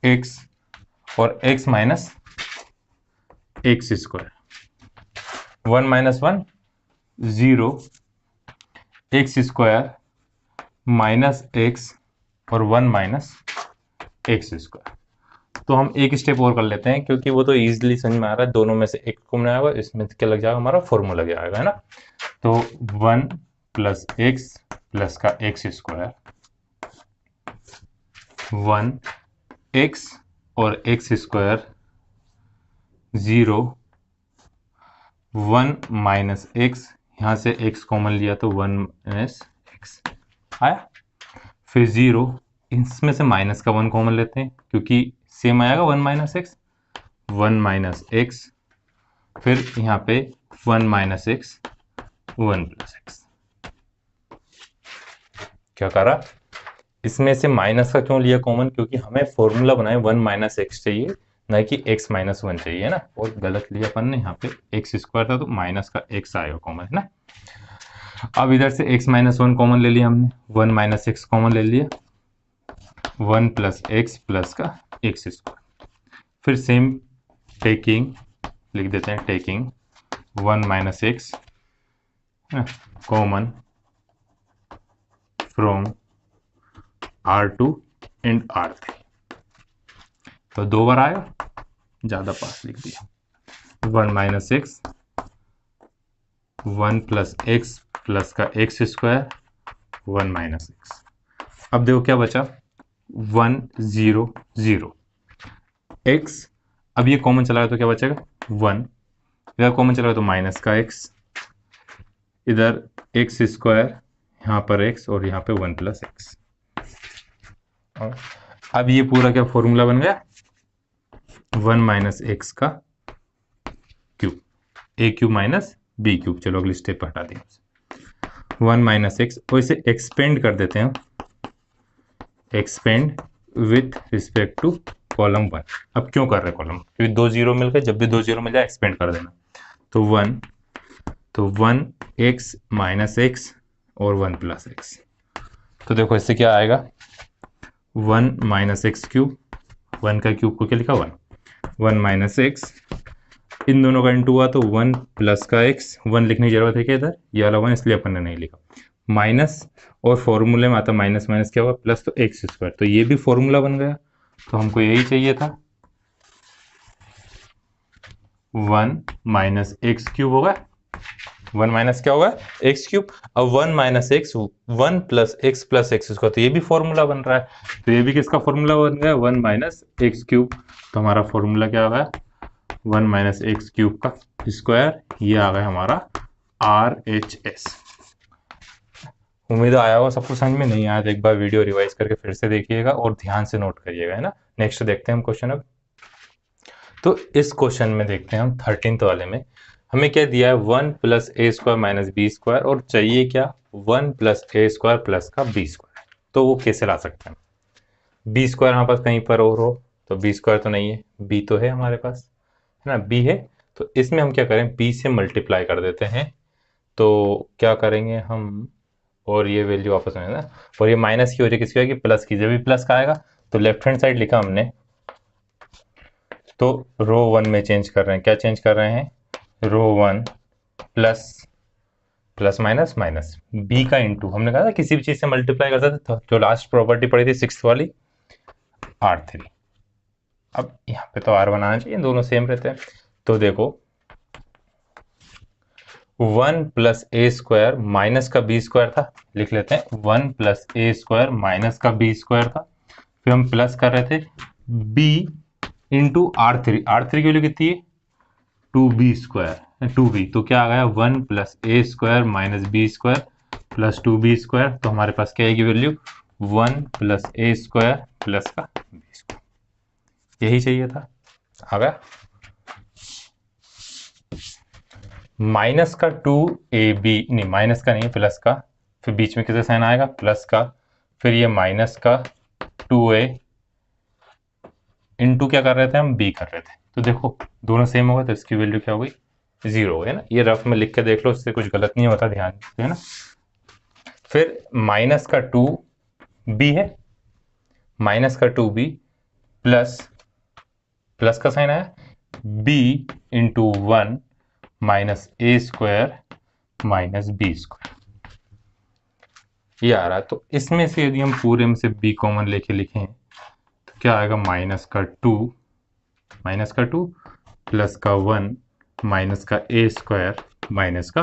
[SPEAKER 1] X और X minus X square, 1 minus 1 0 X square minus X और 1 माइनस एक्स स्क्वायर। तो हम एक स्टेप और कर लेते हैं क्योंकि वो तो इजीली समझ में आ रहा है, दोनों में से एक को बनाएगा, इसमें क्या लग जाएगा हमारा फॉर्मूला लग जाएगा, है ना। तो 1 प्लस एक्स प्लस का एक्स स्क्वायर, 1 एक्स और एक्स स्क्वायर 0, 1 माइनस एक्स, यहाँ से एक्स कॉमन लिया तो 1 माइनस एक्स आया, फिर 0, इसमें से माइनस का 1 कॉमन लेते हैं क्योंकि सेम आएगा 1 माइनस एक्स, 1 माइनस एक्स, फिर यहाँ पे 1 माइनस एक्स 1 प्लस एक्स। क्या करा, इसमें से माइनस का क्यों लिया कॉमन, क्योंकि हमें फॉर्मूला बनाए 1 माइनस एक्स चाहिए ना कि x माइनस 1 चाहिए, है ना। और गलत लिया अपन ने, यहाँ पे एक्स स्क्वायर था तो माइनस का x आएगा कॉमन, है ना। अब इधर से x माइनस 1 कॉमन ले लिया हमने, 1 माइनस एक्स कॉमन ले लिया, 1 प्लस एक्स प्लस का एक्स स्क्वायर, फिर सेम टेकिंग लिख देते हैं, taking 1 minus x common from R2 and R3, तो 2 बार आया, ज्यादा पास लिख दिया, 1 minus x 1 plus x plus का एक्स स्क्वायर 1 माइनस एक्स। अब देखो क्या बचा 1 0 0 एक्स, अब ये कॉमन चला गया तो क्या बचेगा 1, इधर कॉमन चला गया तो माइनस का एक्स, इधर एक्स स्क्वायर, यहाँ पर एक्स और यहाँ पे 1 प्लस एक्स। अब ये पूरा क्या फॉर्मूला बन गया 1 माइनस एक्स का क्यूब, ए क्यूब माइनस बी क्यूब। चलो अगली स्टेप पर हटा दें, 1 माइनस एक्स, और इसे एक्सपेंड कर देते हैं, expand with respect to column 1। अब क्यों कर रहे हैं कॉलम, क्योंकि 2 0 मिल गए, जब भी 2 0 मिल जाए एक्सपेंड कर देना। तो 1 एक्स माइनस एक्स और 1 प्लस एक्स। तो देखो इससे क्या आएगा 1 माइनस एक्स क्यूब, 1 का क्यूब को क्या लिखा 1 माइनस एक्स, इन दोनों का इंटू हुआ तो 1 प्लस का एक्स, 1 लिखने की जरूरत है क्या इधर, ये वाला 1 इसलिए अपन ने नहीं लिखा, माइनस, और फॉर्मूले में आता माइनस माइनस क्या हुआ प्लस, तो एक्स स्क्वायर, तो ये भी फॉर्मूला बन गया। तो हमको यही चाहिए था 1 माइनस एक्स क्यूब होगा, 1 माइनस क्या होगा एक्स क्यूब, अब 1 minus x 1 plus X square, तो ये भी फॉर्मूला बन रहा है, तो ये भी किसका फॉर्मूला बन गया 1 माइनस एक्स क्यूब। तो हमारा फॉर्मूला क्या होगा 1 माइनस एक्स क्यूब का स्क्वायर, ये आ गया हमारा RHS। उम्मीद आया होगा सबको समझ में, नहीं आया तो एक बार वीडियो रिवाइज करके फिर से देखिएगा और ध्यान से नोट करिएगा, है ना। नेक्स्ट देखते हैं हम क्वेश्चन। अब तो इस क्वेश्चन में देखते हैं हम 13th वाले में हमें क्या दिया है 1 प्लस ए स्क्वायर माइनस बी स्क्वायर, और चाहिए क्या 1 प्लस ए स्क्वायर प्लस का बी स्क्वायर। तो वो कैसे ला सकते हैं, बी स्क्वायर यहाँ पर कहीं पर और हो तो बी स्क्वायर तो नहीं है, बी तो है हमारे पास, है ना, बी है। तो इसमें हम क्या करें, बी से मल्टीप्लाई कर देते हैं। तो क्या करेंगे हम, और ये वैल्यू वापस में ना, और ये माइनस की वजह किसकी आएगी, प्लस की। जब भी प्लस का आएगा तो लेफ्ट हैंड साइड लिखा हमने, तो रो 1 में चेंज कर रहे हैं। क्या चेंज कर रहे हैं, row 1 plus plus minus minus b का इंटू, हमने कहा था किसी भी चीज से मल्टीप्लाई कर सकते थे, जो लास्ट प्रॉपर्टी पड़ी थी 6th वाली, R3। अब यहाँ पे तो R1 आना चाहिए, दोनों सेम रहते हैं। तो देखो 1 प्लस ए स्क्वायर माइनस का बी स्क्वायर था, लिख लेते हैं 1 प्लस ए स्क्वायर माइनस का बी स्क्वायर था। फिर हम प्लस कर रहे थे b इंटू R3 की वैल्यू कितनी है, 2b स्क्वायर, 2b। तो क्या आ गया, 1 प्लस ए square minus B square plus 2b square. तो हमारे पास क्या आएगी वैल्यू, 1 प्लस ए स्क्वायर प्लस का बी स्क्वायर। यही चाहिए था, आ गया। माइनस का 2ab, नहीं माइनस का नहीं, प्लस का, फिर बीच में किसका साइन आएगा, प्लस का, फिर ये माइनस का 2a इंटू क्या कर रहे थे हम, b कर रहे थे। तो देखो दोनों सेम होगा, तो इसकी वैल्यू क्या हो गई, 0 है ना। ये रफ में लिख के देख लो, इससे कुछ गलत नहीं होता, ध्यान से, है ना। फिर माइनस का 2b है, माइनस का 2b प्लस, प्लस का साइन आया, b इंटू 1 माइनस ए स्क्वायर माइनस बी स्क्वायर, ये आ रहा है। तो इसमें से यदि हम पूरे में से b कॉमन लेके लिखें तो क्या आएगा, माइनस का 2 प्लस का 1 माइनस का ए स्क्वायर माइनस का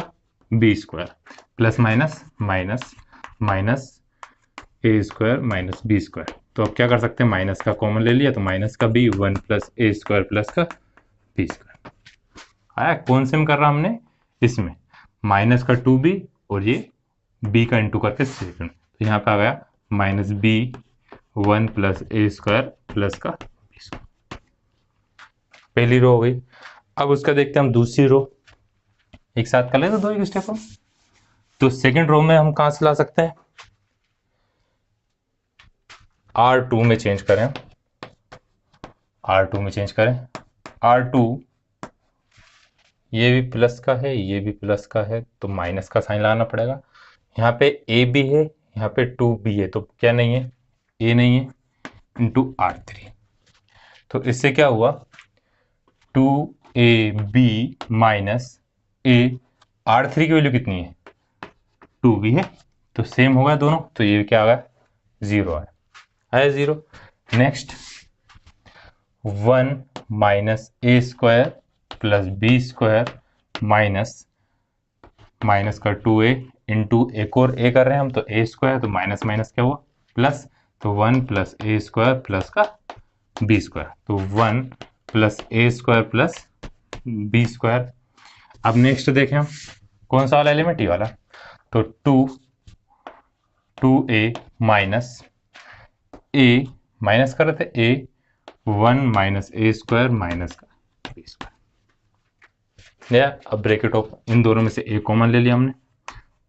[SPEAKER 1] B square, plus minus minus minus ए स्क्वायर माइनस बी स्क्वायर। तो अब क्या कर सकते हैं, माइनस का कॉमन ले लिया, तो माइनस का बी, 1 प्लस ए स्क्वायर प्लस का बी स्क्वायर आया। कौन से में कर रहा हमने, इसमें माइनस का 2b और ये b का इंटू करके सेकंड। तो यहाँ पे आ गया माइनस b 1 प्लस ए स्क्वायर प्लस का बी स्क्वायर। पहली रो हो गई। अब उसका देखते हैं हम दूसरी रो, एक साथ कर लेते दो एक स्टेप हम। तो सेकंड रो में हम कहां से ला सकते हैं, R2 में चेंज करें, R2 में चेंज करें। R2 ये भी प्लस का है, ये भी प्लस का है, तो माइनस का साइन लाना पड़ेगा। यहाँ पे ए भी है, यहाँ पे 2b है, तो क्या नहीं है, ए नहीं है, इंटू R3। तो इससे क्या हुआ, 2ab माइनस ए, R3 की वैल्यू कितनी है, 2b है, तो सेम होगा दोनों। तो ये क्या आ गया, 0 आया 0। नेक्स्ट 1 माइनस ए square plus B square minus minus का 2a इंटू एक और a कर रहे हैं हम, तो ए स्क्वायर, तो माइनस माइनस क्या हुआ, प्लस, तो 1 प्लस ए स्क्वायर प्लस का बी स्क्वायर, तो 1 प्लस ए स्क्वायर प्लस बी स्क्वायर। अब नेक्स्ट देखें हम, कौन सा वाला एलिमेंट, ये वाला। तो 2a माइनस ए, माइनस कर रहे थे ए, 1 माइनस ए स्क्वायर माइनस का बी स्क्वायर। अब ब्रैकेट ऑफ, इन दोनों में से ए कॉमन ले लिया हमने,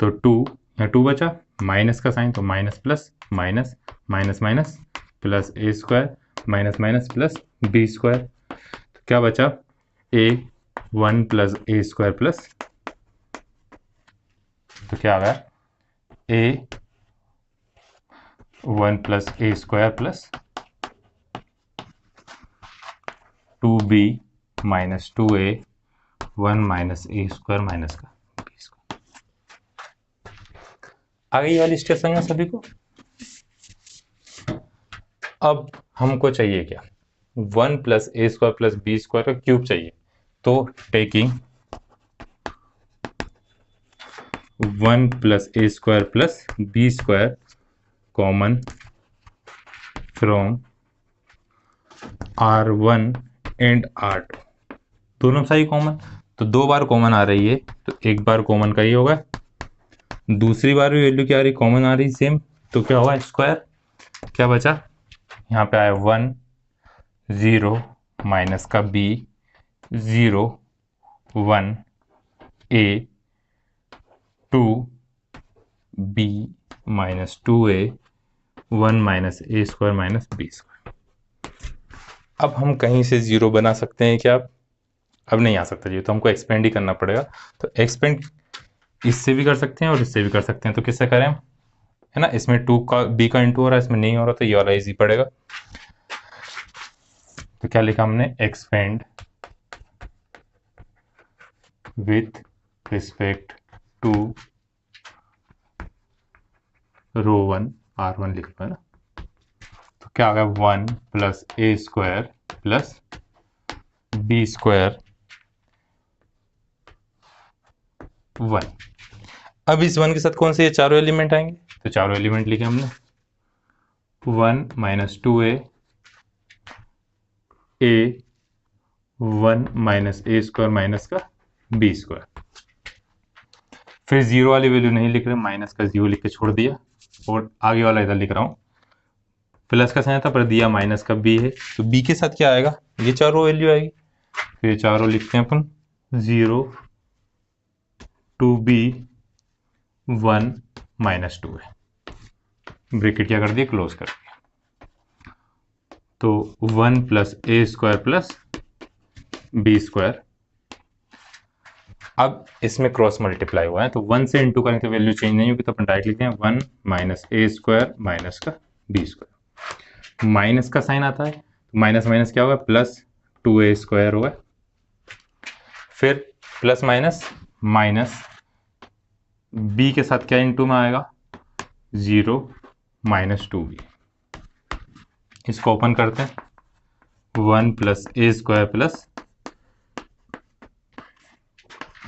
[SPEAKER 1] तो 2, यहाँ 2 बचा, माइनस का साइन, तो minus plus minus minus minus plus ए square minus minus plus B square. तो क्या बचा, A 1 plus A square plus, तो क्या आ गया, A 1 plus A square plus 2b minus 2a 1 minus A square minus का बी स्क्वायर। आ गई वाली स्टेप समझ सभी को। अब हमको चाहिए क्या, 1 प्लस ए स्क्वायर प्लस बी स्क्वायर का क्यूब चाहिए। तो taking 1 plus A square plus B square common from R1 and R2, दोनों सही कॉमन, तो 2 बार कॉमन आ रही है, तो एक बार कॉमन का ही होगा, दूसरी बार भी वैल्यू क्या आ रही, कॉमन आ रही सेम, तो क्या होगा, स्क्वायर। क्या बचा, यहाँ पे आया 1 0 माइनस का b 0 1 a 2 b minus 2a 1 minus A square minus B square. अब हम कहीं से 0 बना सकते हैं क्या? अब नहीं आ सकता जी, तो हमको एक्सपेंड ही करना पड़ेगा। तो एक्सपेंड इससे भी कर सकते हैं और इससे भी कर सकते हैं, तो किससे करें हम? है ना, इसमें 2 का b का इंटू हो रहा है, इसमें नहीं हो रहा, तो ये वाला इजी पड़ेगा। तो क्या लिखा हमने? Expand with respect to row 1 r1 लिख लो, है ना। तो क्या आ गया? 1 प्लस ए स्क्वायर प्लस बी स्क्वायर 1। अब इस 1 के साथ कौन से ये चारों एलिमेंट आएंगे? तो चारों एलिमेंट लिखे हमने, 1 minus 2a, a 1 minus A square minus का बी स्क्वायर। फिर 0 वाली वैल्यू नहीं लिख रहे, माइनस का 0 लिख के छोड़ दिया, और आगे वाला इधर लिख रहा हूँ, प्लस का साइन था पर दिया माइनस का b है, तो b के साथ क्या आएगा? ये चारों वैल्यू आएगी। फिर ये चारों लिखते हैं अपन, 0 2b 1 माइनस 2 है, ब्रैकेट क्या कर दिया? क्लोज कर दिया। तो 1 प्लस ए स्क्वायर प्लस बी स्क्वायर। अब इसमें क्रॉस मल्टीप्लाई हुआ है, तो 1 से इंटू करें तो वैल्यू चेंज नहीं होगी, तो अपन डायरेक्ट लिखते हैं 1 माइनस ए स्क्वायर माइनस का बी स्क्वायर। माइनस का साइन आता है, तो माइनस माइनस क्या होगा? प्लस 2a स्क्वायर होगा। फिर प्लस माइनस माइनस, b के साथ क्या इंटू में आएगा? 0 माइनस 2b। इसको ओपन करते हैं, 1 प्लस ए स्क्वायर प्लस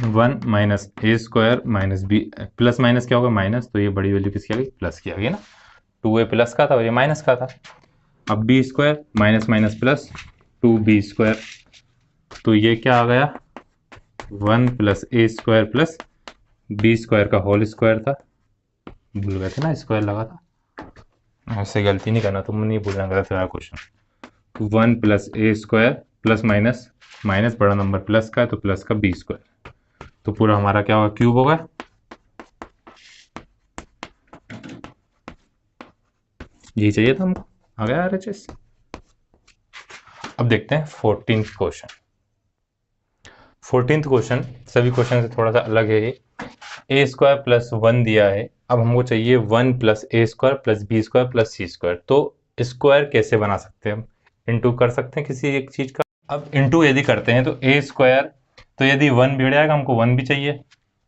[SPEAKER 1] 1 माइनस ए square minus B, plus minus क्या होगा? माइनस, तो ये बड़ी वैल्यू किसकी आ गई? प्लस की आ गई ना। 2a प्लस का था और ये माइनस का था। अब b square minus minus plus 2b square, तो ये क्या आ गया? 1 प्लस ए स्क्वायर प्लस बी स्क्वायर का होल स्क्वायर था, भूल गए थे ना, स्क्वायर लगा था, ऐसे गलती नहीं करना, तुम नहीं भूलना गलत है क्वेश्चन। 1 प्लस ए स्क्वायर प्लस माइनस, माइनस बड़ा नंबर प्लस का है, तो प्लस का बी स्क्वायर, तो पूरा हमारा क्या होगा? क्यूब होगा। यही चाहिए था हमको, आ गया RHS। अब देखते हैं 14th क्वेश्चन। 14th क्वेश्चन सभी क्वेश्चन से थोड़ा सा अलग है। ए स्क्वायर प्लस 1 दिया है, अब हमको चाहिए 1 प्लस ए square plus B square plus सी स्क्वायर। तो स्क्वायर कैसे बना सकते हैं हम? इंटू कर सकते हैं किसी एक चीज का। अब इंटू यदि करते हैं तो ए स्क्वायर, तो यदि 1 बिगड़ जाएगा, हमको 1 भी चाहिए,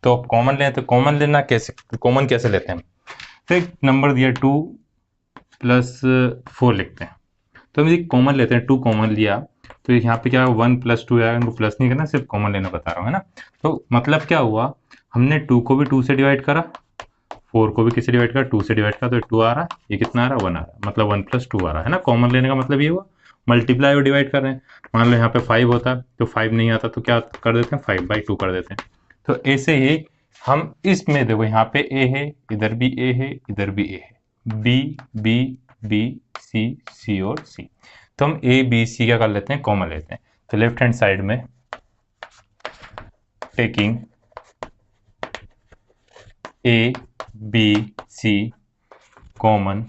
[SPEAKER 1] तो अब कॉमन लें, तो कॉमन लेना कैसे? कॉमन कैसे लेते हैं हम? तो एक नंबर दिया 2 प्लस 4 लिखते हैं, तो हम यदि कॉमन लेते हैं, 2 कॉमन लिया, तो यहाँ पे क्या है? 1 प्लस 2 आएगा, इनको प्लस नहीं करना, सिर्फ कॉमन लेना बता रहा हूँ, है ना। तो मतलब क्या हुआ? हमने 2 को भी 2 से डिवाइड करा, 4 को भी किससे डिवाइड करा? 2 से डिवाइड करा, तो 2 आ रहा है, ये कितना आ रहा है? 1 आ रहा है, मतलब 1 प्लस 2 आ रहा है ना। कॉमन लेने का मतलब ये हुआ, मल्टीप्लाई और डिवाइड कर रहे हैं। मान लो यहाँ पे 5 होता है, तो 5 नहीं आता, तो क्या कर देते हैं? 5/2 कर देते हैं। तो ऐसे ही हम इसमें देखो, यहाँ पे ए है, इधर भी ए है, इधर भी ए है, बी बी बी सी सी और सी, तो हम ए बी सी क्या कर लेते हैं? कॉमन लेते हैं। तो लेफ्ट हैंड साइड में taking a b c common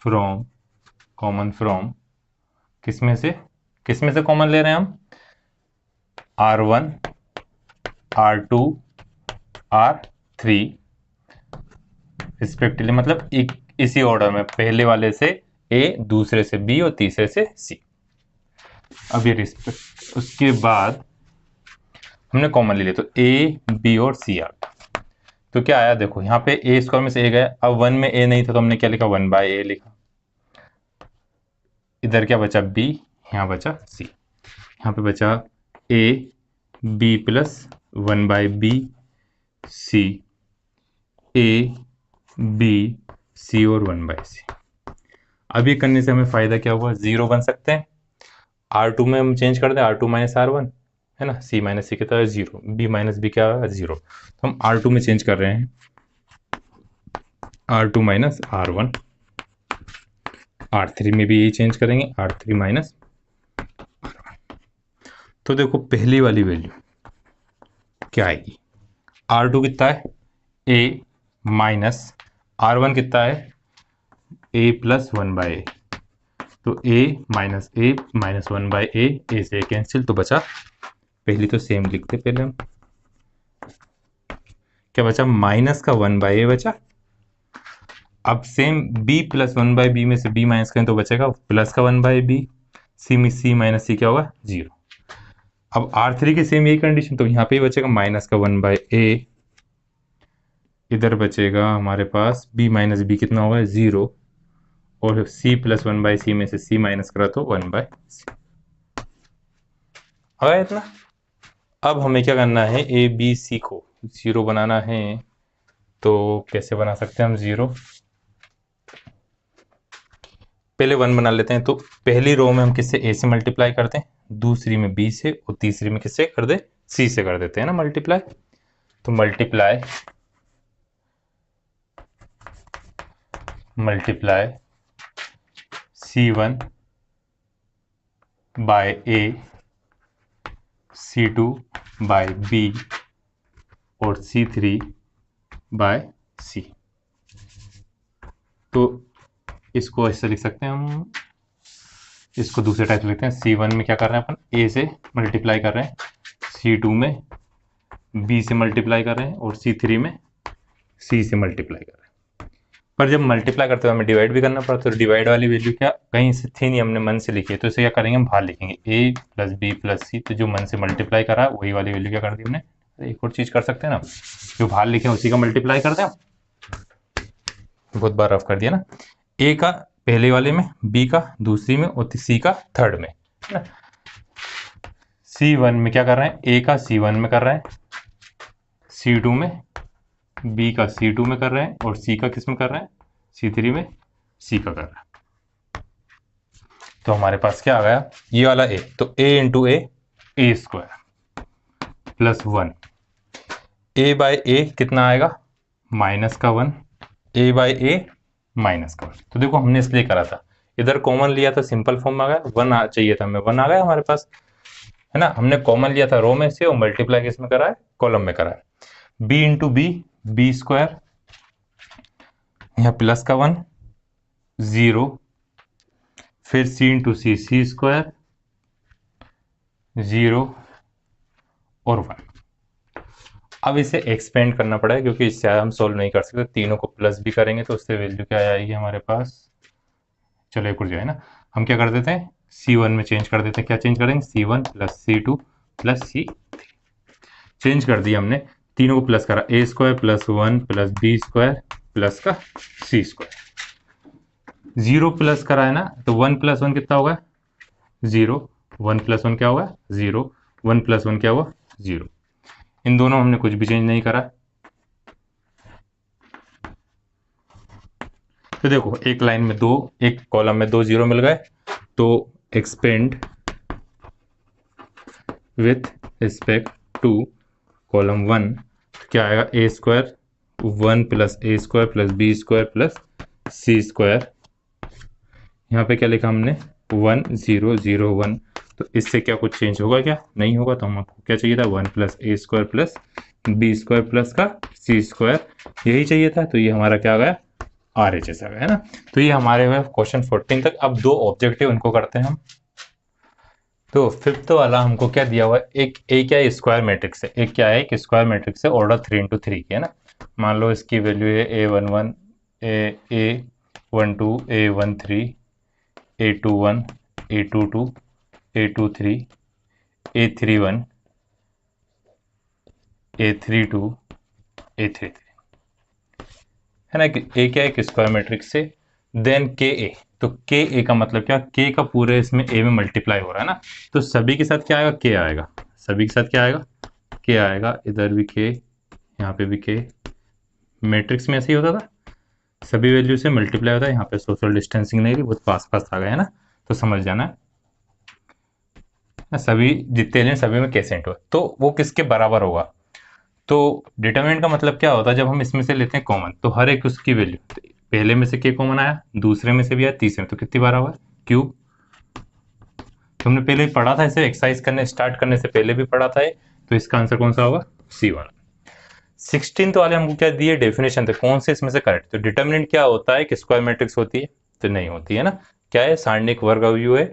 [SPEAKER 1] from किसमें से कॉमन ले रहे हैं हम? R1 R2 R3 रिस्पेक्टिवली, मतलब एक इसी ऑर्डर में, पहले वाले से A, दूसरे से B और तीसरे से C। अब ये रिस्पेक्ट, उसके बाद हमने कॉमन ले लिया, तो A B और C आ गया। तो क्या आया? देखो यहाँ पे ए स्क्वायर में से ए गया, अब 1 में ए नहीं था, तो हमने क्या लिखा? 1/a लिखा। इधर क्या बचा? b, यहाँ बचा c, यहाँ पे बचा a b plus 1/b c, a b c और 1/c। अब ये करने से हमें फायदा क्या हुआ? 0 बन सकते हैं। R2 में हम चेंज कर दें, R2 माइनस R1, है ना, c माइनस सी कितना है? 0, b माइनस b क्या है? 0। तो हम R2 में चेंज कर रहे हैं, R2 माइनस R1। R3 में भी यही चेंज करेंगे, R3 माइनस R1। तो देखो पहली वाली वैल्यू क्या आएगी? R2 कितना है? A माइनस R1 कितना है? A प्लस 1/a, तो a माइनस 1/a, a से कैंसिल, तो बचा पहली तो सेम लिखते पहले हम, क्या बचा माइनस का 1/a बचा। अब सेम b प्लस 1/b में से b माइनस करें तो बचेगा प्लस का 1/b, c में c माइनस c क्या होगा 0। अब R3 की सेम यही कंडीशन, तो यहाँ पे ही बचेगा माइनस का 1/a, इधर बचेगा हमारे पास b माइनस b कितना होगा 0, और c प्लस 1/c में से c माइनस करा तो 1/c आ गया इतना। अब हमें क्या करना है, a b c को 0 बनाना है, तो कैसे बना सकते हैं हम 0, पहले 1 बना लेते हैं। तो पहली रो में हम किससे a से मल्टीप्लाई करते हैं, दूसरी में b से, और तीसरी में किससे कर दे c से कर देते हैं ना मल्टीप्लाई। तो multiply c1 by a, c2 by b और c3 बाय c। तो इसको ऐसे लिख सकते हैं हम, इसको दूसरे टाइप से लिखते हैं, c1 में क्या कर रहे हैं अपन a से मल्टीप्लाई कर रहे हैं, c2 में b से मल्टीप्लाई कर रहे हैं, और c3 में c से मल्टीप्लाई कर रहे हैं। पर जब मल्टीप्लाई करते हुए हमें डिवाइड भी करना पड़ता है, तो डिवाइड वाली वैल्यू क्या कहीं से थी नहीं, हमने मन से लिखी है, तो इसे क्या करेंगे हम बाहर लिखेंगे a plus b plus c, तो जो मन से मल्टीप्लाई करा है वही वाली वैल्यू क्या कर दी हमने। एक और चीज कर सकते हैं ना, जो बाहर लिखे उसी का मल्टीप्लाई कर दें, बहुत बार रफ कर दिया ना, a का पहले वाले में, b का दूसरी में, और c का थर्ड में। c1 में क्या कर रहे हैं, a का c1 में कर रहे हैं, c2 में, b का c2 में कर रहे हैं, और c का किस में कर रहे हैं, c3 में c का कर रहे हैं। तो हमारे पास क्या आ गया, ये वाला a, तो a into a square plus 1, a by a कितना आएगा माइनस का 1, a बाय a माइनस का 1। तो देखो हमने इसलिए करा था, इधर कॉमन लिया था, सिंपल फॉर्म में आ गया, 1 चाहिए था हमें, 1 आ गया हमारे पास, है ना। हमने कॉमन लिया था रो में से, और मल्टीप्लाई किसमें करा है, कॉलम में करा है। b इंटू b स्क्वायर, यहाँ प्लस का 1 0, फिर c इंटू सी स्क्वायर 0 और 1। अब इसे एक्सपेंड करना पड़ेगा, क्योंकि इससे हम सोल्व नहीं कर सकते, तीनों को प्लस भी करेंगे तो उससे वैल्यू क्या आएगी हमारे पास, चलो एक और जो है ना, हम क्या कर देते हैं c1 में चेंज कर देते हैं, क्या चेंज करेंगे c1 plus c2 plus c3, change कर दिया हमने, तीनों को प्लस करा, a square plus 1 plus b square plus का c स्क्वायर, 0 प्लस करा है ना, तो 1 प्लस 1 कितना होगा 0, 1 प्लस 1 क्या होगा 0, 1 प्लस 1 क्या हुआ 0। इन दोनों हमने कुछ भी चेंज नहीं करा। तो देखो एक लाइन में दो, एक कॉलम में 2 0 मिल गए, तो expand with respect to column 1 क्या आएगा, a square 1 plus a square plus b square plus c square, यहाँ पे क्या लिखा हमने 1 0 0 1, तो इससे क्या कुछ चेंज होगा, क्या नहीं होगा। तो हमको क्या चाहिए था 1 plus a square plus b square plus का c स्क्वायर, यही चाहिए था। तो ये हमारा क्या आ गया RHS आ गया, है ना। तो ये हमारे हुए क्वेश्चन 14 तक। अब 2 ऑब्जेक्टिव उनको करते हैं हम। तो फिफ्थ वाला हमको क्या दिया हुआ है, एक क्या है स्क्वायर मैट्रिक्स है, एक क्या है एक स्क्वायर मैट्रिक्स है, ऑर्डर 3x3 की, है ना। मान लो इसकी वैल्यू है a11 a12 a13 a21 a22 a23 a31 a32 a33, है ना। ए क्या एक स्क्वायर मैट्रिक्स से, देन के ए, तो के ए का मतलब क्या, के का पूरे इसमें ए में मल्टीप्लाई हो रहा है ना, तो सभी के साथ क्या आएगा के आएगा, सभी के साथ क्या आएगा के आएगा, इधर भी के यहाँ पे भी के, मैट्रिक्स में ऐसे ही होता था, सभी वैल्यू से मल्टीप्लाई होता है। यहाँ पे सोशल डिस्टेंसिंग नहीं रही, बहुत पास पास आ गया, है ना, तो समझ जाना है। सभी जितने हैं सभी में केसेंट हो, तो वो किसके बराबर होगा। तो डिटरमिनेंट का मतलब क्या होता है, जब हम इसमें से लेते हैं कॉमन, तो हर एक उसकी वैल्यू, पहले में से के कॉमन आया, दूसरे में से भी आया, तीसरे में, तो कितनी बार हुआ क्यूब। तो हमने पहले ही पढ़ा था इसे, एक्सरसाइज करने स्टार्ट करने से पहले भी पढ़ा था ये, तो इसका आंसर कौन सा होगा C1। 16th वाले हमको क्या दिए डेफिनेशन थे, कौन से इसमें से करेक्ट। तो डिटरमिनेंट क्या होता है कि स्क्वायर मैट्रिक्स होती है, तो नहीं होती है ना, क्या है, सारणिक वर्ग अवयव है।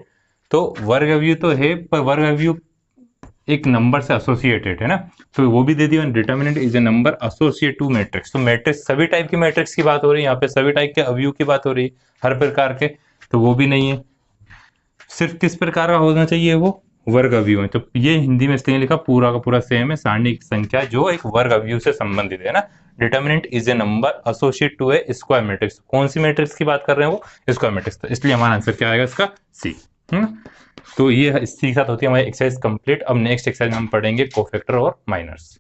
[SPEAKER 1] तो वर्ग अवयव तो है, पर वर्ग अवयव एक नंबर से एसोसिएटेड है ना, तो वो भी दे दिया, determinant is a number associate to matrix. तो मैट्रिक्स सभी टाइप की मैट्रिक्स की बात हो रही है यहाँ पे, सभी टाइप के अवयव की बात हो रही है हर प्रकार के, तो वो भी नहीं है। सिर्फ किस प्रकार का होना चाहिए, वो वर्ग अवयव है। तो ये हिंदी में इसलिए लिखा, पूरा का पूरा सेम है, सारणिक संख्या जो एक वर्ग अवयव से संबंधित है ना। Determinant is a number associate to a square matrix. कौन सी मैट्रिक्स की बात कर रहे हैं, वो स्क्वायर मैट्रिक्स। तो इसलिए हमारा आंसर क्या आएगा इसका, सी। तो ये इसी के साथ होती है हमारी एक्सरसाइज कंप्लीट। अब नेक्स्ट एक्सरसाइज में हम पढ़ेंगे कोफैक्टर और माइनर्स।